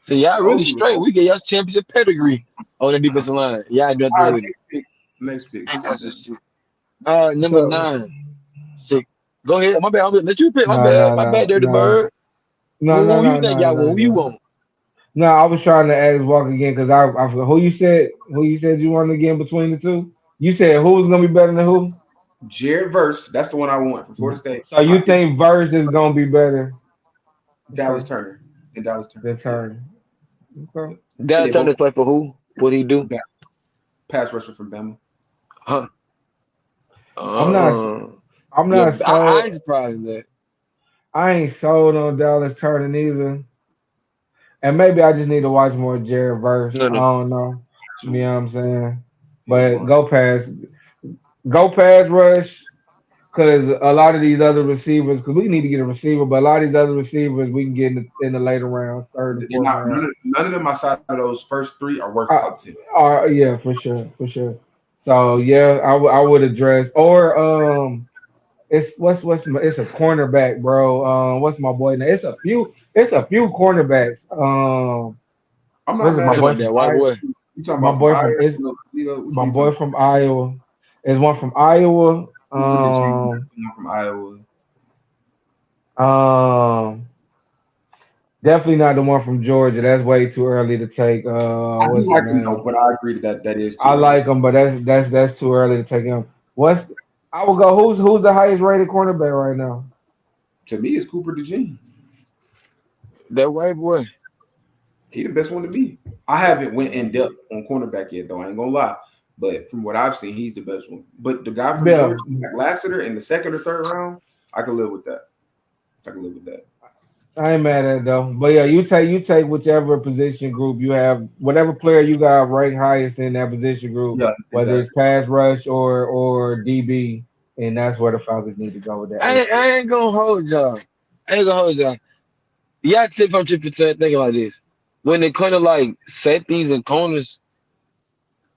So y'all really straight. We get y'all championship pedigree on the defensive line. Y'all do it. Next pick. Number 9. So, go ahead. My bad. Let you pick. My bad, Dirty Bird. Who you think y'all want? Who you want? No, I was trying to ask Walk again because I who you said you wanted again between the two? You said who's gonna be better than who? Jared Verse. That's the one I want from Florida State. So you think Verse is gonna be better? Dallas Turner. And Dallas Turner. Okay. Dallas Turner play for who? What'd he do? Pass rusher from Bama. Huh. I'm not sold. I ain't surprised at that. I ain't sold on Dallas Turner neither. And maybe I just need to watch more Jared Verse. No. I don't know. You know what I'm saying? But go pass rush, because a lot of these other receivers, because we need to get a receiver, but a lot of these other receivers we can get in the later rounds, third and fourth round. None of them outside of those first 3 are worth top 10. Yeah, for sure. So yeah, I would address it's a cornerback, bro. What's my boy name? It's a few cornerbacks. I'm not mad about that. Why boy? You talking about my boy from Iowa. There's one from Iowa. From Iowa. Um, definitely not the one from Georgia. That's way too early to take. I do What's his like him though, name? but I agree that is I too early. like him, but that's too early to take him. What's I will go. Who's the highest rated cornerback right now? To me, it's Cooper DeJean. That white boy. He the best one to me. I haven't went in depth on cornerback yet, though. I ain't gonna lie. But from what I've seen, he's the best one. But the guy from Yeah, Georgia, like Lassiter, in the second or third round, I can live with that. I can live with that. I ain't mad at it though. But yeah, you take whichever position group you have, whatever player you got ranked highest in that position group, Yeah, whether it's exactly. pass rush or DB, and that's where the Falcons need to go with that. I ain't gonna hold y'all. I ain't gonna hold y'all. Yeah, tip from tip for tip, thinking like this. When it kind of like safeties and corners,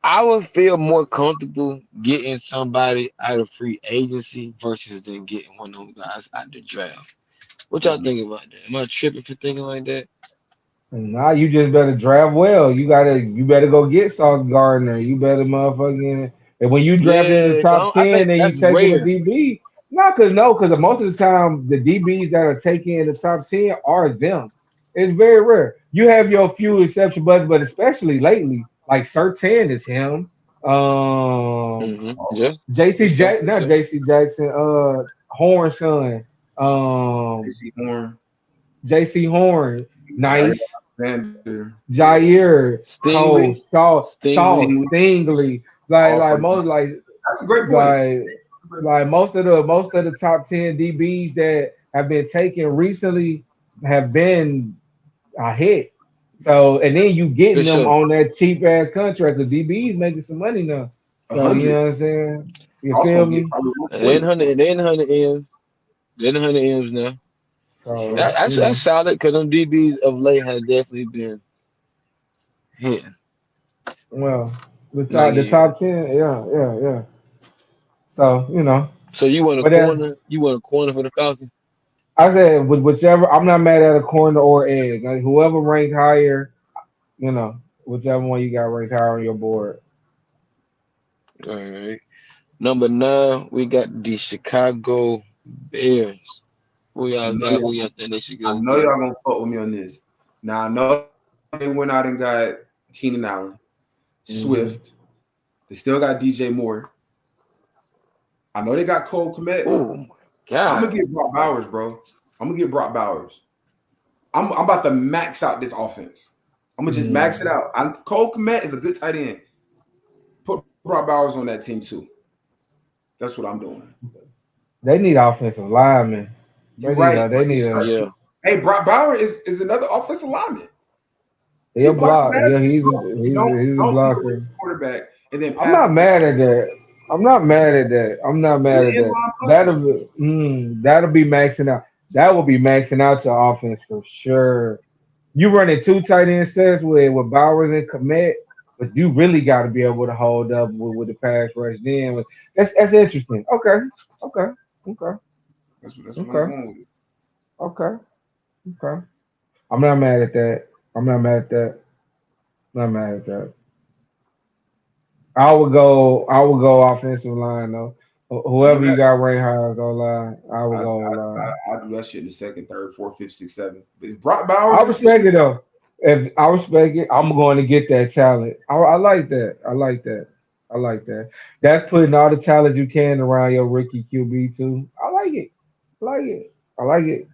I would feel more comfortable getting somebody out of free agency versus than getting one of those guys out the draft. What y'all Mhm. think about that? Am I tripping for thinking like that? Nah, you just better draft well. You better go get Sauce Gardner. You better motherfucking and when you draft in the Yeah, top I think 10 and you that's taking a rare. DB, not cause no, cause most of the time the DBs that are taken in the top 10 are them. It's very rare. You have your few exception buts, but especially lately, like Sertan is him. Yeah, for JC sure, Jack for not sure. JC Jackson, Horn son. Um AC Horn, JC Horn, Jair nice. Alexander, Jair, Cole, Stingley, Saul, Stingley, Stingley, all like first. most That's a great point. like like most of the top 10 DBs that have been taken recently have been a hit. So and then you for getting them sure. on that cheap ass contract. The DBs making some money now. So you 100. know what I'm saying? You Also feel gonna get me? probably And then 120. 100 M's. Then 100 M's now. For So sure. you That's know, solid because them DBs of late have definitely been hitting. well, the Like top the yeah. top 10, yeah. So you know, So you want a but then. corner? You want a corner for the Falcons? I said with whichever. I'm not mad at a corner or edge. Like whoever ranked higher, you know, whichever one you got ranked higher on your board. All right. Number 9, we got the Chicago Bears. Who I y'all know got? Who y'all, y'all think they should I go know get? y'all gonna fuck with me on this. Now I know they went out and got Keenan Allen, Hmm. Swift. They still got DJ Moore. I know they got Cole Kmet. Oh my I'm gonna God. get Brock Bowers, bro. I'm gonna get Brock Bowers. I'm about to max out this offense. I'm gonna just max it out. Cole Kmet is a good tight end. Put Brock Bowers on that team too. That's what I'm doing. They need offensive linemen. You're right, They but need it's a Yeah. certain. Hey, Brock Bauer is another offensive lineman. He he'll blocks block. bad. Yeah, You don't he's a lead the blocker. quarterback and then I'm pass not it to mad at that. I'm not mad at that. I'm not mad the at that. inline punter. That'll be maxing out. That will be maxing out your offense for sure. You running two tight end sets with Bowers and Komet, but you really got to be able to hold up with the pass rush. Then that's interesting. Okay, okay, okay, That's what I'm okay, going with. okay, okay. I'm not mad at that. I'm not mad at that. Not mad at that. I would go. I would go offensive line though. On Whoever you that, got ranked high is on line. I would I, go on I, line. I, I do that shit in the second, third, fourth, fifth, sixth, seventh. But Brock Bowers I and shit. respect it though. If I respect it, I'm going to get that talent. I like that. I like that. I like that. That's putting all the talent you can around your rookie QB too. I like it. I like it. I like it.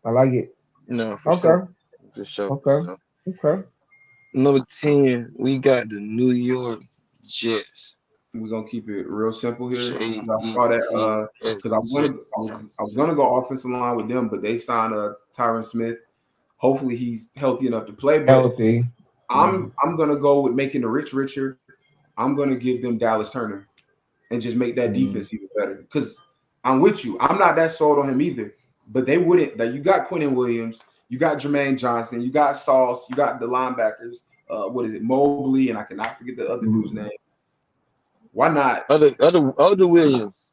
I like it. No, for sure. Okay. For sure. For Okay. sure. Okay. Number 10, we got the New York Jets. We're gonna keep it real simple here. J I E saw that T S because I was gonna go offensive line with them, but they signed Tyron Smith. Hopefully he's healthy enough to play. But Healthy. Mhm. I'm gonna go with making the rich richer. I'm gonna give them Dallas Turner and just make that Mhm. defense even better. Because I'm with you. I'm not that sold on him either. But they wouldn't. Like you got Quentin Williams, you got Jermaine Johnson, you got Sauce, you got the linebackers. What is it, Mobley, and I cannot forget the other dude's name. Why not? Other Williams.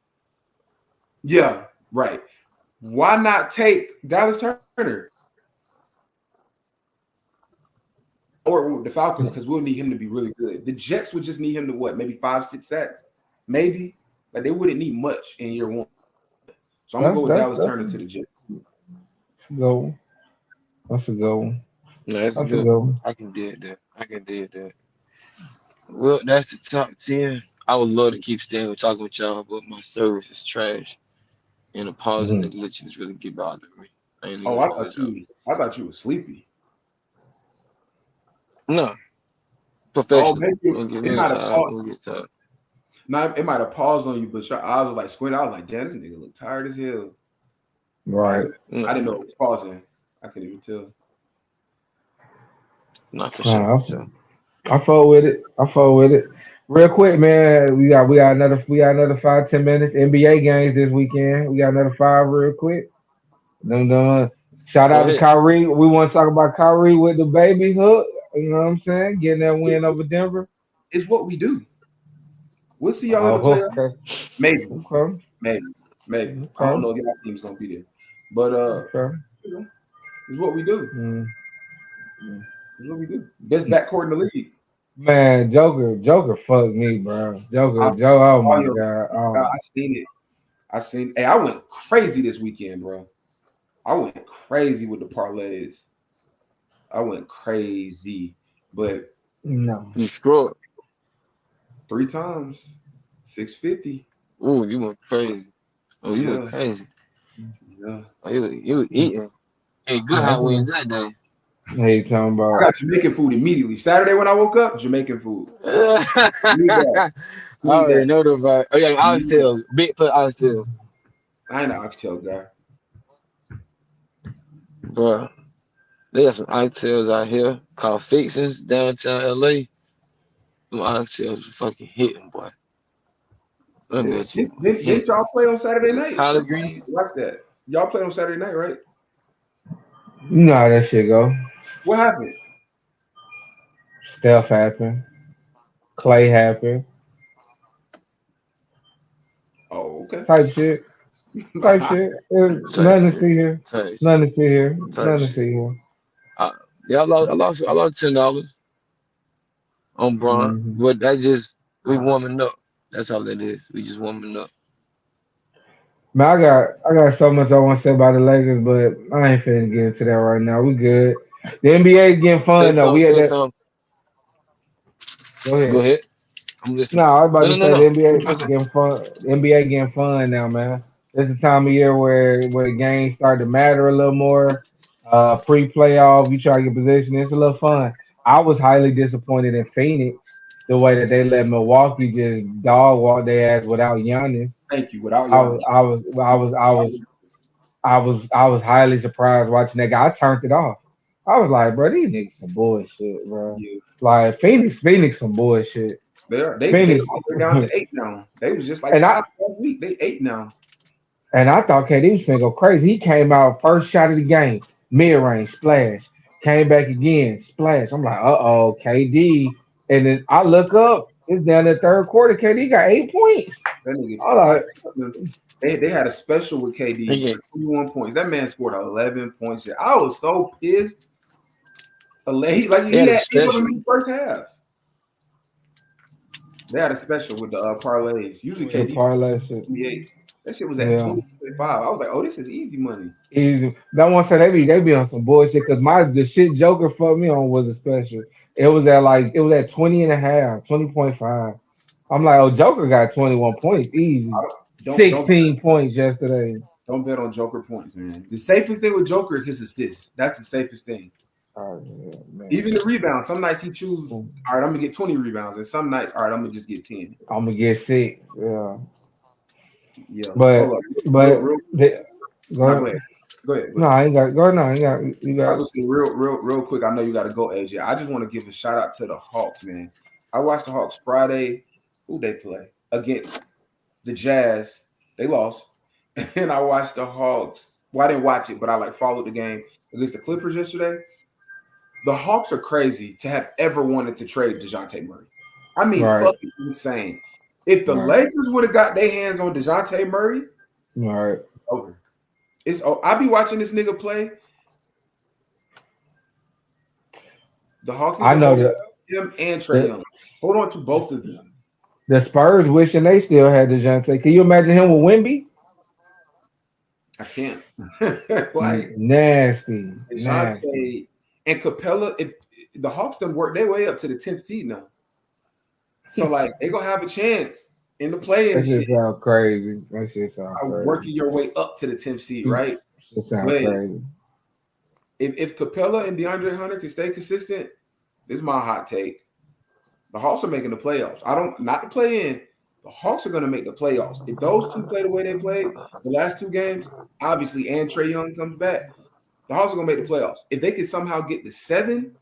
Yeah, right. Why not take Dallas Turner or the Falcons? Because we'll need him to be really good. The Jets would just need him to what? Maybe 5, 6 sacks, maybe. Like they wouldn't need much in year one. So I'm gonna That's go with that's Dallas that's Turner to the Jets. Go. That's a go. No, that's a That's a good one. go. I can dig that. I can dig that. Well, that's the top 10. I would love to keep staying with talking with y'all, but my service is trash. And the pause and the Mhm. glitches really get bothering me. I ain't Oh, even gonna hold it up. I thought you was sleepy. No, Oh, professional. maybe We'll get it real might have tired. paused. We'll get tired. No, it might have paused on you, but your eyes was like squinting. I was like, damn, this nigga look tired as hell. Right. I didn't No, know it was pausing. I couldn't even tell. not for sure. Nah, So, I fuck with it. I fuck with it. Real quick, man. We got another 5-10 minutes. NBA games this weekend. We got another five real quick. Dun. Shout go out to ahead. Kyrie. We want to talk about Kyrie with the baby hook. You know what I'm saying? Getting that win over Denver. It's what we do. We'll see y'all in the Oh, playoff. okay. Maybe, Okay. maybe, maybe. I don't Okay. know if y'all team's gonna be there, but Okay. you know, it's what we do. Mm. It's what we do. Best backcourt in the league. Man, Joker fucked me, bro. I Joe, oh saw my you. God. I seen it. I seen. Hey, I went crazy this weekend, bro. I went crazy with the parlays. I went crazy, but No. You screwed. 3 times, 650. Ooh, you went crazy. Oh, you went Yeah, crazy. yeah. Oh, you was eating. Hey, good Yeah, hot that's wings what that day. hey, talking I about. got Jamaican food immediately. Saturday when I woke up, Jamaican food. Need that. I Need already that. know the vibe. Oh yeah, Need that. oxtails. Big put oxtails. I ain't an oxtail guy. Bro, they got some oxtails out here called Fixins downtown LA. Them oxtails are fucking hitting, boy. Let me Yeah. let you Didn't hit. y'all play on Saturday The night? collard greens. Watch that. Y'all played on Saturday night, right? You know how that shit go. What happened? Steph happened. Clay happened. Oh, okay. Type shit. Type shit. Type Nothing to shit. see here. Type shit. Nothing to see here. Type Nothing to shit. see here. Uh, yeah, I lost $10 on Braun, Hmm. but that just we warming up. That's all that is. We just warming up. Man, I got so much I want to say about the Lakers, but I ain't finna get into that right now. We good. The NBA is getting Say fun though. We something. had Say that. something. Go Go ahead. ahead. I'm No, listening. I was about No, to no, no, say the no. NBA Listen. getting fun. The NBA getting fun now, man. It's the time of year where the games start to matter a little more. Pre-playoff, you try to get position. It's a little fun. I was highly disappointed in Phoenix the way that they let Milwaukee just dog walk their ass without Giannis. Thank you. Without I Giannis. was I was I was I was I was highly surprised watching that guy. I turned it off. I was like, bro, these niggas some bullshit, bro. Yeah. Like Phoenix some bullshit. They Phoenix, all the way down to 8 now. They was just like and I 5 last week. They 8 now. And I thought KD was finna go crazy. He came out first shot of the game, mid range, splash. Came back again, splash. I'm like, KD. And then I look up, it's down the third quarter. KD got 8 points. That nigga, I'm like, they had a special with KD Okay. for 21 points. That man scored 11 points. I was so pissed. Like They he had a had 8 of them special. in the first half. They had a special with the parlays. Usually with the KD parlay shit. 28. That shit was at Yeah. 20.5. I was like, oh, this is easy money. Easy. That one said they be on some bullshit because the shit Joker fucked me on was a special. It was at 20 and a half, 20.5. I'm like, oh, Joker got 21 points, I easy. don't 16 points yesterday. don't bet on Joker points, man. The safest thing with Joker is his assists. That's the safest thing. Oh, yeah, man. Even the rebounds. Some nights he chooses, all right, I'm gonna get 20 rebounds, and some nights, all right, I'm gonna just get 10. I'm gonna get 6. Yeah, Yeah. Hold but up. but Real go no, ahead. go ahead. Go ahead. Go No, ahead. I ain't got go. No, I ain't got you I got. was gonna say real quick. I know you gotta go, AJ. I just want to give a shout out to the Hawks, man. I watched the Hawks Friday. Who they play? Against the Jazz. They lost. And I watched the Hawks. Well, I didn't watch it, but I followed the game against the Clippers yesterday. The Hawks are crazy to have ever wanted to trade DeJounte Murray. I mean, Right, fucking insane. If the right, Lakers would have got their hands on DeJounte Murray, right. over. I be watching this nigga play. The Hawks need I to know hold the him and Trey the Young. Hold on to both of them. the Spurs wishing they still had DeJounte. Can you imagine him with Wimby? I can't. Like nasty. DeJounte and Capella, if the Hawks done work their way up to the 10th seed now. So like they gonna have a chance in the play-in. That shit sound crazy. That shit sound crazy. Working your way up to the 10th seed, right? That sound crazy. If Capella and DeAndre Hunter can stay consistent, this is my hot take. The Hawks are making the playoffs. Not the play-in. The Hawks are going to make the playoffs. If those two play the way they played the last two games, obviously, and Trae Young comes back, the Hawks are going to make the playoffs. If they can somehow get to 7.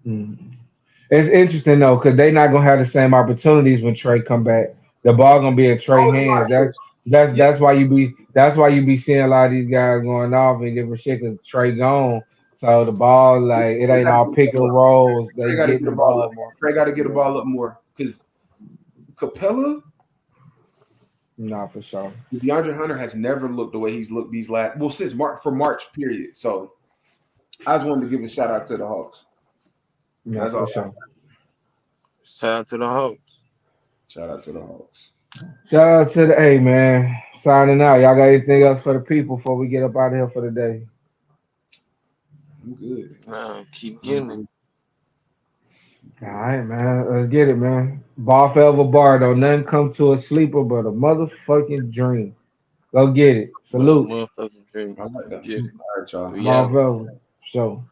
It's interesting, though, because they're not going to have the same opportunities when Trae come back. The ball going to be in Trae hands. That's why you be seeing a lot of these guys going off and giving shit because Trae gone. So the ball, like, it ain't all pick and rolls. They got to get the ball up more. Trae got to get the ball up more because Capella, not for sure. DeAndre Hunter has never looked the way he's looked these since March period. So I just wanted to give a shout out to the Hawks. That's all. Sure. Shout out to the Hawks. Shout out to the Hawks. Shout out to the man. Signing out. Y'all got anything else for the people before we get up out of here for the day? I'm good. Keep getting it. All right, man. Let's get it, man. Bar forever bar. Don't nothing come to a sleeper but a motherfucking dream. Go get it. Salute. Motherfucking dream. I like that. All right, y'all. Bar forever. So.